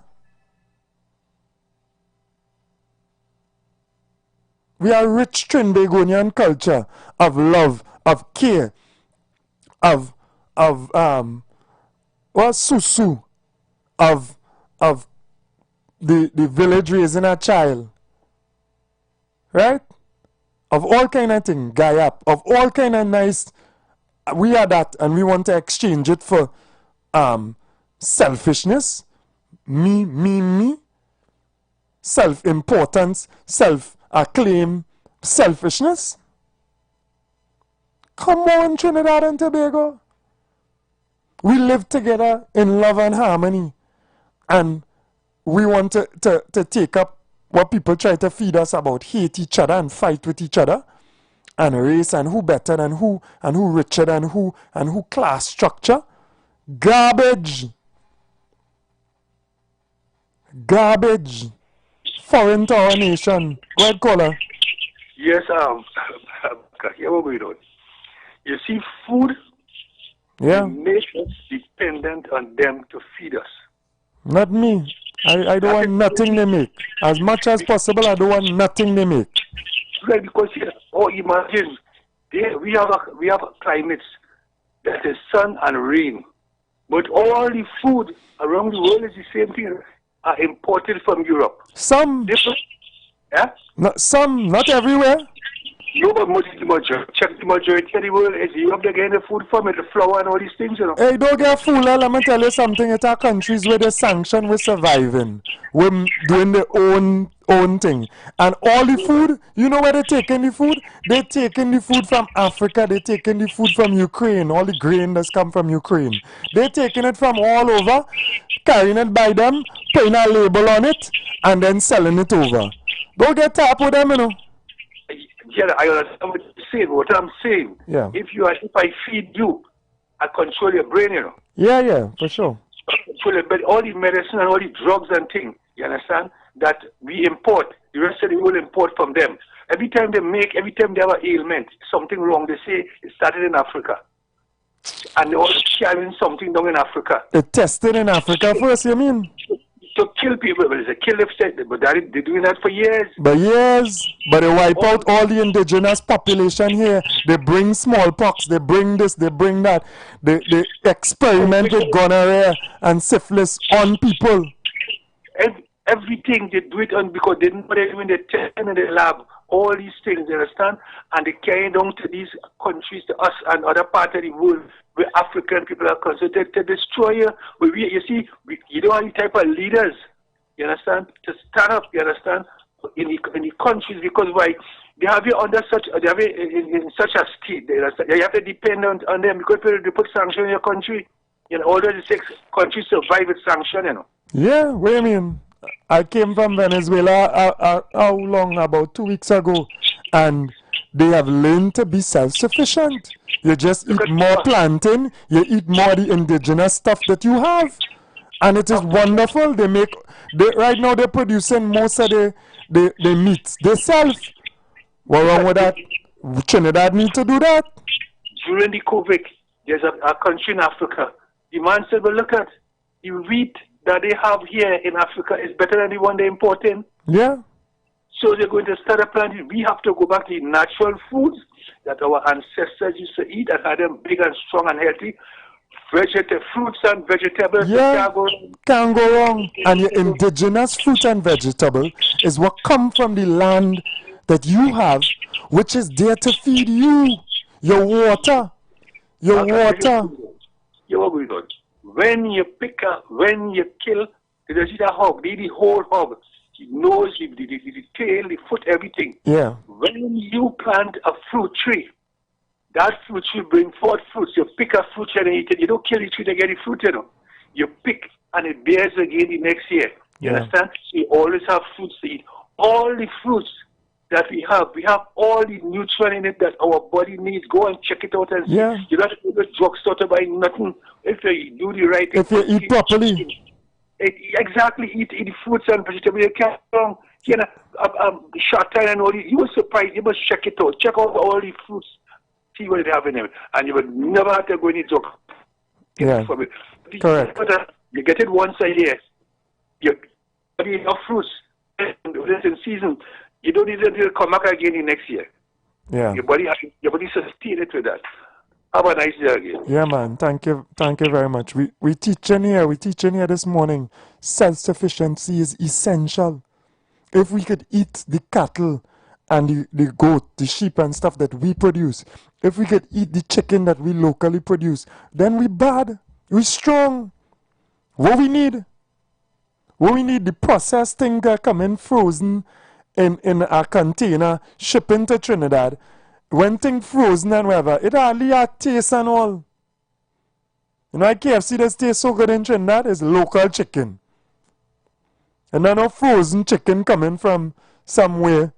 We are rich Trinbagonian culture of love, of care, of susu, of the village raising a child, right? Of all kind of thing, guy up, of all kind of nice, we are that, and we want to exchange it for selfishness, me, self-importance, self-acclaim, selfishness. Come on, Trinidad and Tobago. We live together in love and harmony, and we want to take up what people try to feed us about hate each other and fight with each other, and race and who better than who, and who richer than who, and who class structure. Garbage. Garbage. Foreign to our nation. Go ahead, caller. Yes, here what going on. You see, food makes us dependent on them to feed us. Not me. I don't want nothing they make. As much as possible, I don't want nothing they make. Right, because here, imagine, we have climates that is sun and rain, but all the food around the world is the same thing, are imported from Europe. Some. Yeah? Some, not everywhere. No, but the majority of the world is Europe. They're getting the food from it, the flour and all these things, you know. Hey, don't get fooled. Let me tell you something. It's our countries where they sanction, we're surviving. We're doing their own thing. And all the food, you know where they're taking the food? They're taking the food from Africa. They're taking the food from Ukraine. All the grain that's come from Ukraine. They're taking it from all over, carrying it by them, putting a label on it, and then selling it over. Don't get tapped with them, you know. Yeah, I understand what you're saying. What I'm saying, if I feed you, I control your brain, you know. Yeah, for sure. But all the medicine and all the drugs and things, you understand, that we import, the rest of the world import from them. Every time they have an ailment, something wrong, they say it started in Africa. And they're all carrying something down in Africa. They tested in Africa first, you mean? To kill people, but it's a kill them, but they're doing that for years. But they wipe out all the indigenous population here. They bring smallpox, they bring this, they bring that. They experiment with gonorrhea and syphilis on people. Everything they do it on because they know they're doing the test in the lab. All these things, you understand? And they carry down to these countries, to us and other parts of the world where African people are considered to destroy you. You see, you don't have any type of leaders, you understand, to stand up, you understand, in the countries, because why? They have you under such, they have you in such a state, you understand? You have to depend on them because if they put sanctions in your country, you know, all those 6 countries survive with sanctions, you know. Yeah, what do you mean? I came from Venezuela, how long? About 2 weeks ago. And they have learned to be self-sufficient. You just eat more plantain, you eat more the indigenous stuff that you have. And it is wonderful. Right now they're producing most of the meats themselves. What wrong with that? Trinidad need to do that. During the COVID, there's a country in Africa. The man said, well, look at the wheat that they have here in Africa is better than the one they import in. Yeah. So they're going to start a planting. We have to go back to the natural foods that our ancestors used to eat and had them big and strong and healthy. Fruits and vegetables. Yeah, can't go wrong. And your indigenous fruit and vegetable is what come from the land that you have, which is there to feed you. Your water. Your water. When you when you kill, you see the hog, the whole hog, the nose, the tail, the foot, everything. Yeah. When you plant a fruit tree, that fruit tree bring forth fruits. You pick a fruit tree and eat it. You don't kill the tree to get the fruit, you know. You pick and it bears again the next year. You understand? So you always have fruits to eat. All the fruits that we have all the nutrients in it that our body needs. Go and check it out and see. Yeah. You don't have to go to the drugstore to buy nothing. If you do the right thing. If you eat properly. Exactly. Eat fruits and vegetables. You can't short time and all. You were surprised. You must check it out. Check out all the fruits. See what they have in them. And you will never have to go in the drug. Yeah. Correct. You get it once a year. You get enough fruits. In season. You don't need it to come back again in next year. Yeah. Your body sustain it with that. Have a nice day again. Yeah, man. Thank you very much. We teaching here this morning. Self-sufficiency is essential. If we could eat the cattle and the goat, the sheep and stuff that we produce, if we could eat the chicken that we locally produce, then we bad. We strong. What we need the processed thing that come in frozen in a container, shipping to Trinidad. When thing frozen and whatever, it hardly had taste and all. You know, KFC does taste so good in Trinidad, it's local chicken. And then no frozen chicken coming from somewhere,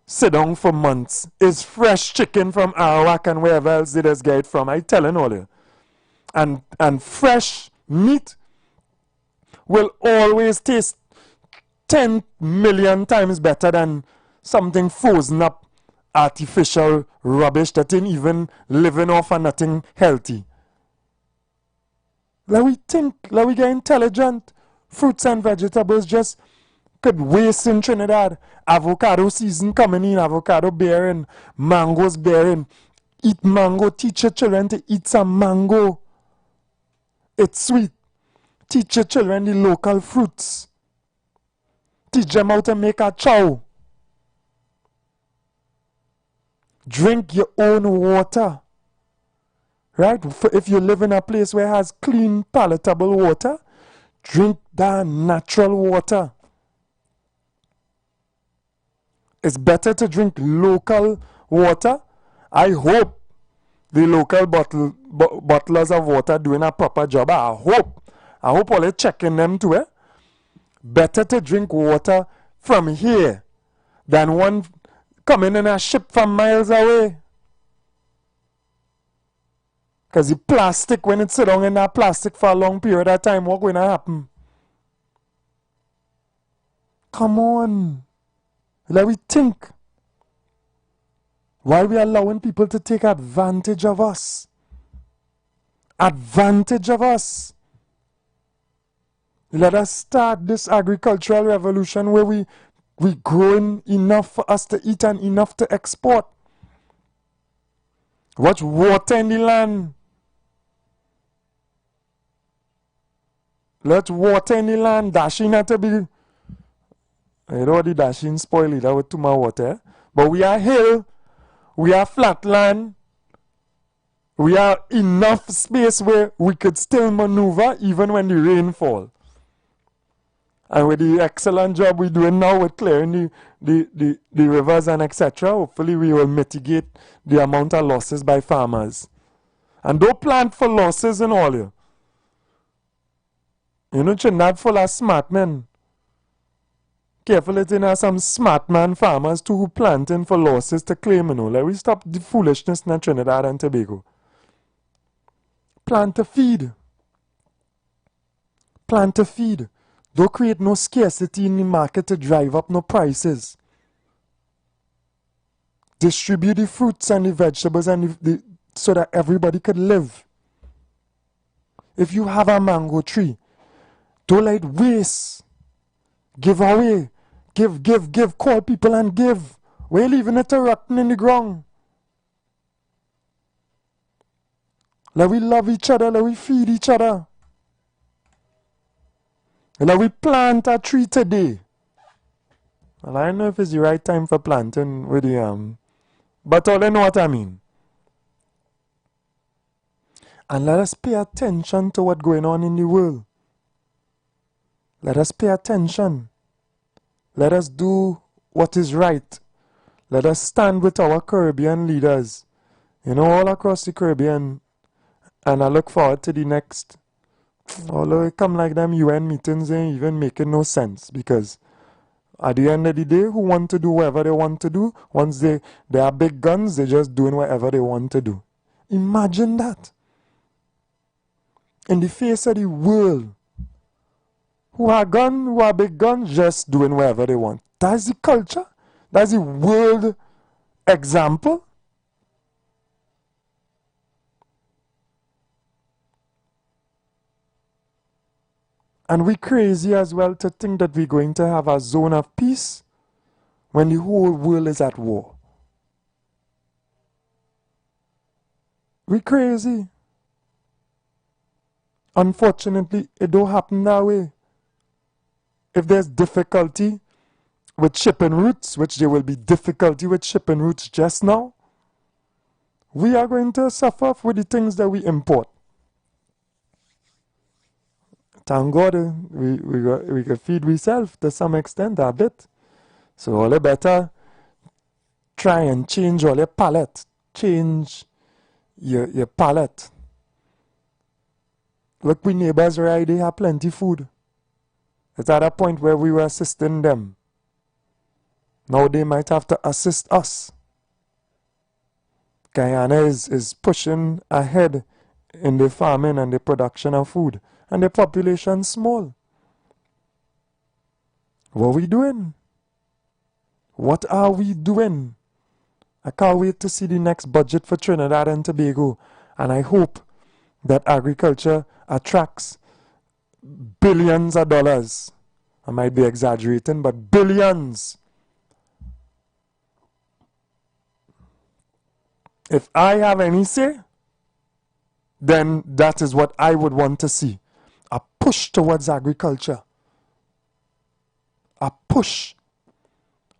sit down for months. It's fresh chicken from Arawak and wherever else they just get it from. I telling all you. And fresh meat will always taste 10 million times better than something frozen up artificial rubbish that ain't even living off of nothing healthy. Let we think, let we get intelligent. Fruits and vegetables just could waste in Trinidad. Avocado season coming in, avocado bearing, mangoes bearing. Eat mango, teach your children to eat some mango. It's sweet. Teach your children the local fruits. Teach them how to make a chow. Drink your own water. Right? If you live in a place where it has clean, palatable water, drink that natural water. It's better to drink local water. I hope the local bottlers of water doing a proper job. I hope all they checking them too. Eh? Better to drink water from here than one coming in a ship from miles away. Because the plastic, when it sit down in that plastic for a long period of time, what's going to happen? Come on. Let we think. Why are we allowing people to take advantage of us? Advantage of us. Let us start this agricultural revolution where we growing enough for us to eat and enough to export. Watch water in the land. Let water in the land. Dashing not to be. I don't want the dashing spoil it. That was too much water. But we are hill. We are flat land. We are enough space where we could still maneuver even when the rain falls. And with the excellent job we're doing now with clearing the rivers and etc., hopefully we will mitigate the amount of losses by farmers. And don't plant for losses in all you. You know, Trinidad full of smart men. Careful, it in some smart man farmers too who planting for losses to claim, you know. Let we stop the foolishness in Trinidad and Tobago. Plant to feed. Plant to feed. Don't create no scarcity in the market to drive up no prices. Distribute the fruits and the vegetables and so that everybody could live. If you have a mango tree, don't let it waste. Give away. Give. Call people and give. We're leaving it to rotten in the ground. Let we love each other. Let we feed each other. Let we plant a tree today. Well, I don't know if it's the right time for planting with the but all you know what I mean. And let us pay attention to what's going on in the world. Let us pay attention. Let us do what is right. Let us stand with our Caribbean leaders. You know, all across the Caribbean. And I look forward to the next. Although it come like them UN meetings ain't even making no sense. Because at the end of the day, who want to do whatever they want to do, once they are big guns, they're just doing whatever they want to do. Imagine that. In the face of the world. Who are big guns, just doing whatever they want. That's the culture. That's the world example. And we crazy as well to think that we're going to have a zone of peace when the whole world is at war. We crazy. Unfortunately, it don't happen that way. If there's difficulty with shipping routes, which there will be difficulty with shipping routes just now, we are going to suffer with the things that we import. Thank God we can feed ourselves to some extent, a bit. So all the better try and change all your palate. Change your palate. Look, we neighbors, right? They have plenty food. It's at a point where we were assisting them. Now they might have to assist us. Guyana is pushing ahead in the farming and the production of food. And the population small. What are we doing? What are we doing? I can't wait to see the next budget for Trinidad and Tobago. And I hope that agriculture attracts billions of dollars. I might be exaggerating, but billions. If I have any say, then that is what I would want to see. A push towards agriculture. A push.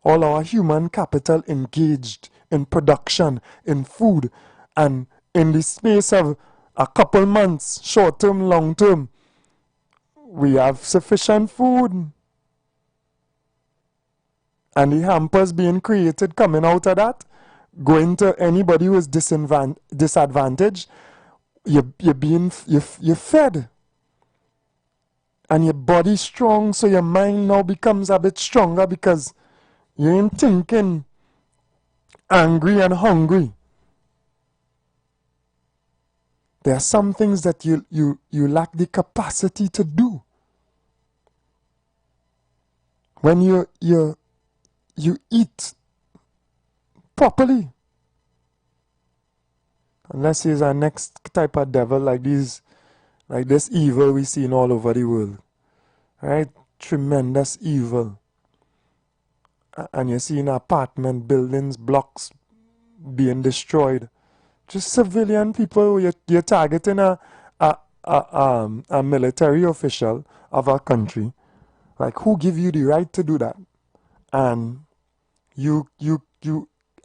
All our human capital engaged in production, in food, and in the space of a couple months, short term, long term, we have sufficient food. And the hampers being created coming out of that, going to anybody who is disadvantaged, you're fed. And your body strong, so your mind now becomes a bit stronger because you ain't thinking angry and hungry. There are some things that you lack the capacity to do. When you eat properly. Unless he's our next type of devil like this evil we see all over the world. Right? Tremendous evil. And you see in apartment buildings, blocks being destroyed. Just civilian people, you're targeting a military official of our country. Like, who give you the right to do that? And you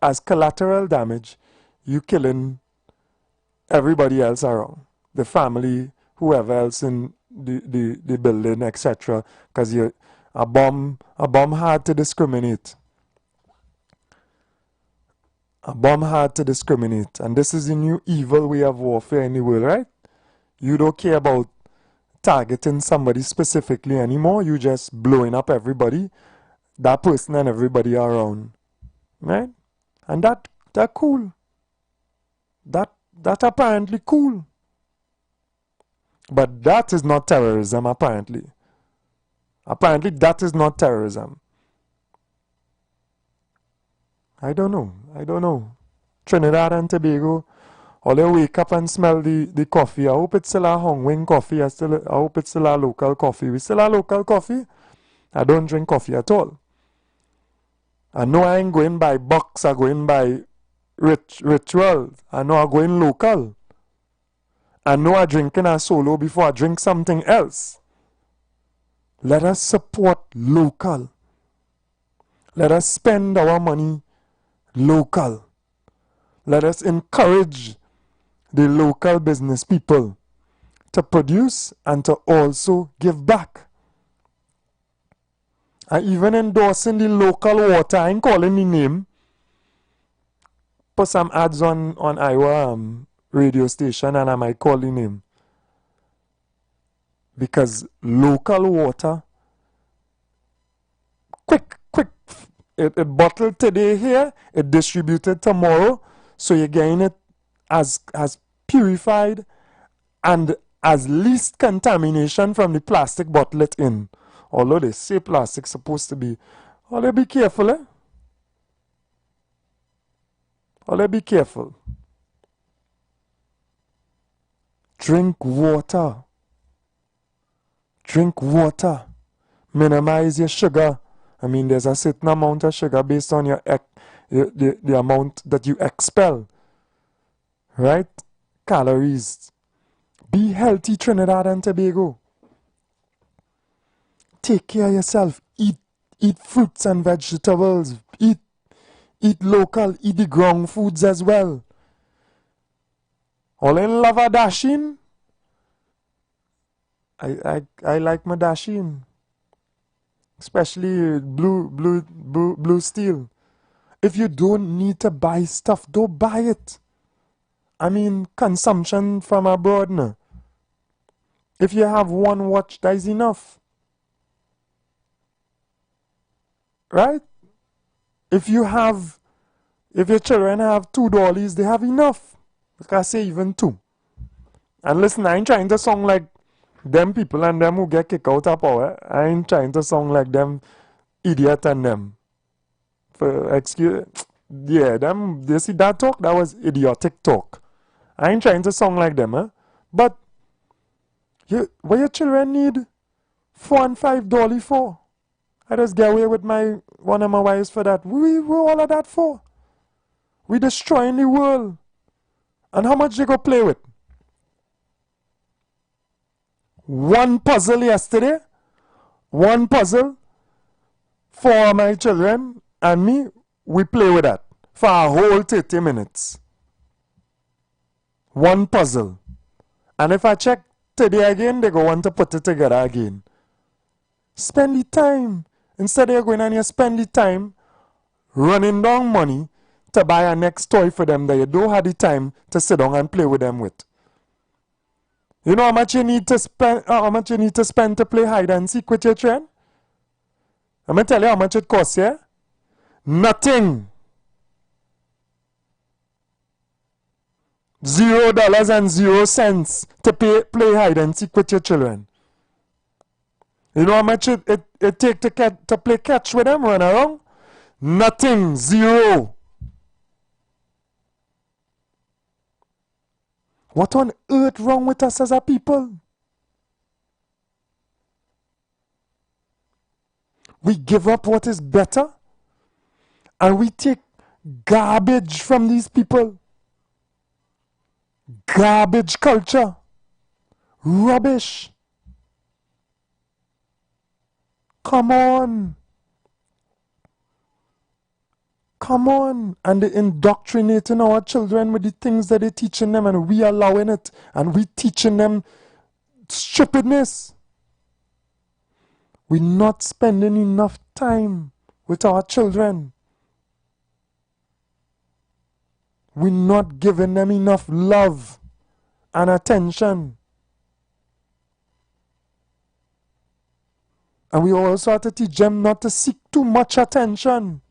as collateral damage, you killing everybody else around. The family, whoever else in the building, etc. Because a bomb hard to discriminate. A bomb hard to discriminate. And this is the new evil way of warfare in the world, right? You don't care about targeting somebody specifically anymore. You just blowing up everybody, that person and everybody around. Right? And that cool. That apparently cool. But that is not terrorism, apparently. Apparently that is not terrorism. I don't know. Trinidad and Tobago, all they wake up and smell the coffee. I hope it's still a Hong Wing coffee. I hope it's still a local coffee. We still a local coffee? I don't drink coffee at all. I know I ain't going by box. I'm going by ritual. I know I'm going local. I know I'm drinking a solo before I drink something else. Let us support local. Let us spend our money local. Let us encourage the local business people to produce and to also give back. I even endorsing the local water. I ain't calling the name. Put some ads on IWER radio station and I might call the name. Because local water, quick, it bottled today here, it distributed tomorrow, so you're getting it as purified and as least contamination from the plastic bottle it in. Although they say plastic's supposed to be, although be careful, eh? Although be careful. Drink water. Drink water. Minimize your sugar. I mean, there's a certain amount of sugar based on the amount that you expel. Right? calories. Be healthy, Trinidad and Tobago. Take care of yourself. Eat fruits and vegetables. Eat local. Eat the ground foods as well. All in love a dashing. I like my dashing. Especially blue steel. If you don't need to buy stuff, don't buy it. I mean, consumption from abroad now. If you have one watch, that is enough. Right? If your children have 2 dollies, they have enough. Like I say, even 2. And listen, I ain't trying to sound like them people and them who get kicked out of power. I ain't trying to sound like them idiot and them. Yeah, them, you see that talk? That was idiotic talk. I ain't trying to sound like them, huh? But what your children need $4 and $5 for? I just get away with one of my wives for that. What all of that for? We destroying the world. And how much they go play with? One puzzle yesterday. One puzzle for my children and me. We play with that for a whole 30 minutes. One puzzle. And if I check today again, they go want to put it together again. Spend the time. Instead of going and you spend the time running down money to buy a next toy for them that you don't have the time to sit down and play with them with. You know how much you need to spend to play hide and seek with your children? I'm going to tell you how much it costs, yeah? Nothing. $0 to play hide and seek with your children. You know how much it take to play catch with them, run around? Nothing. 0. What on earth wrong with us as a people? We give up what is better and we take garbage from these people. Garbage culture. Rubbish. Come on. Come on. And they're indoctrinating our children with the things that they're teaching them, and we allowing it. And we teaching them stupidness. We're not spending enough time with our children. We're not giving them enough love and attention. And we also have to teach them not to seek too much attention.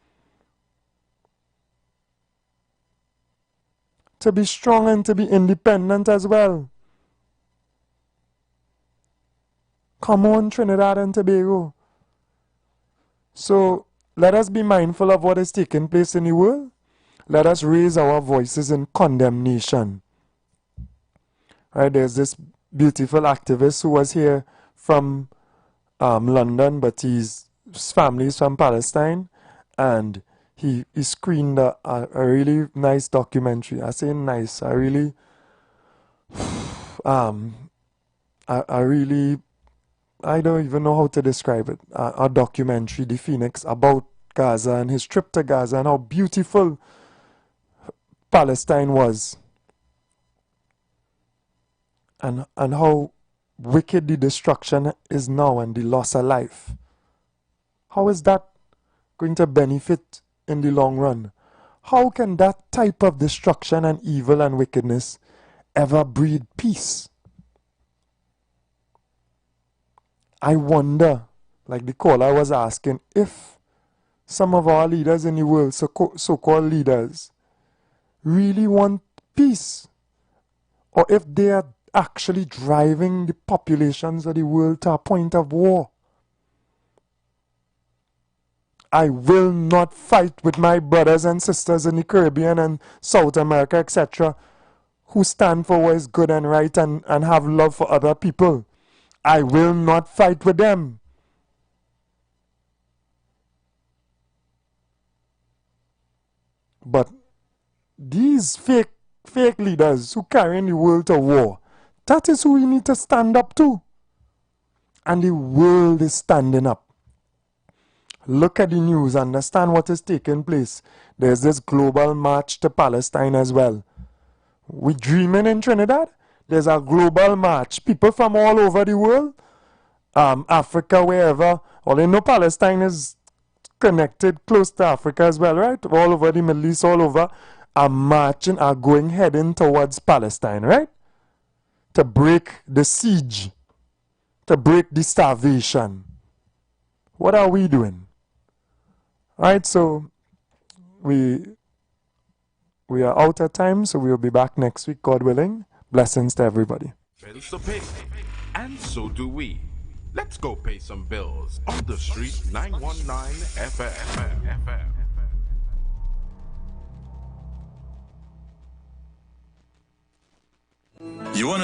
To be strong and to be independent as well. Come on, Trinidad and Tobago. So, let us be mindful of what is taking place in the world. Let us raise our voices in condemnation. Right, there's this beautiful activist who was here from London, but his family is from Palestine, and he screened a really nice documentary. I say nice. I really I don't even know how to describe it. A documentary, The Phoenix, about Gaza and his trip to Gaza and how beautiful Palestine was. And how wicked the destruction is now and the loss of life. How is that going to benefit in the long run? How can that type of destruction and evil and wickedness ever breed peace? I wonder, like the caller was asking, if some of our leaders in the world, so-called leaders, really want peace, or if they are actually driving the populations of the world to a point of war. I will not fight with my brothers and sisters in the Caribbean and South America, etc., who stand for what is good and right and have love for other people. I will not fight with them. But these fake fake leaders who carrying the world to war. That is who we need to stand up to. And the world is standing up. Look at the news, understand what is taking place. There's this global march to Palestine as well. We dreaming in Trinidad. There's a global march. People from all over the world, Africa, wherever. Well, you know Palestine is connected close to Africa as well, right? All over the Middle East, all over, are marching, are going, heading towards Palestine, right? To break the siege, to break the starvation. What are we doing? Right, so we are out of time, so we'll be back next week, God willing. Blessings to everybody. Bills to pay, and so do we. Let's go pay some bills on the street 919 FM. You want to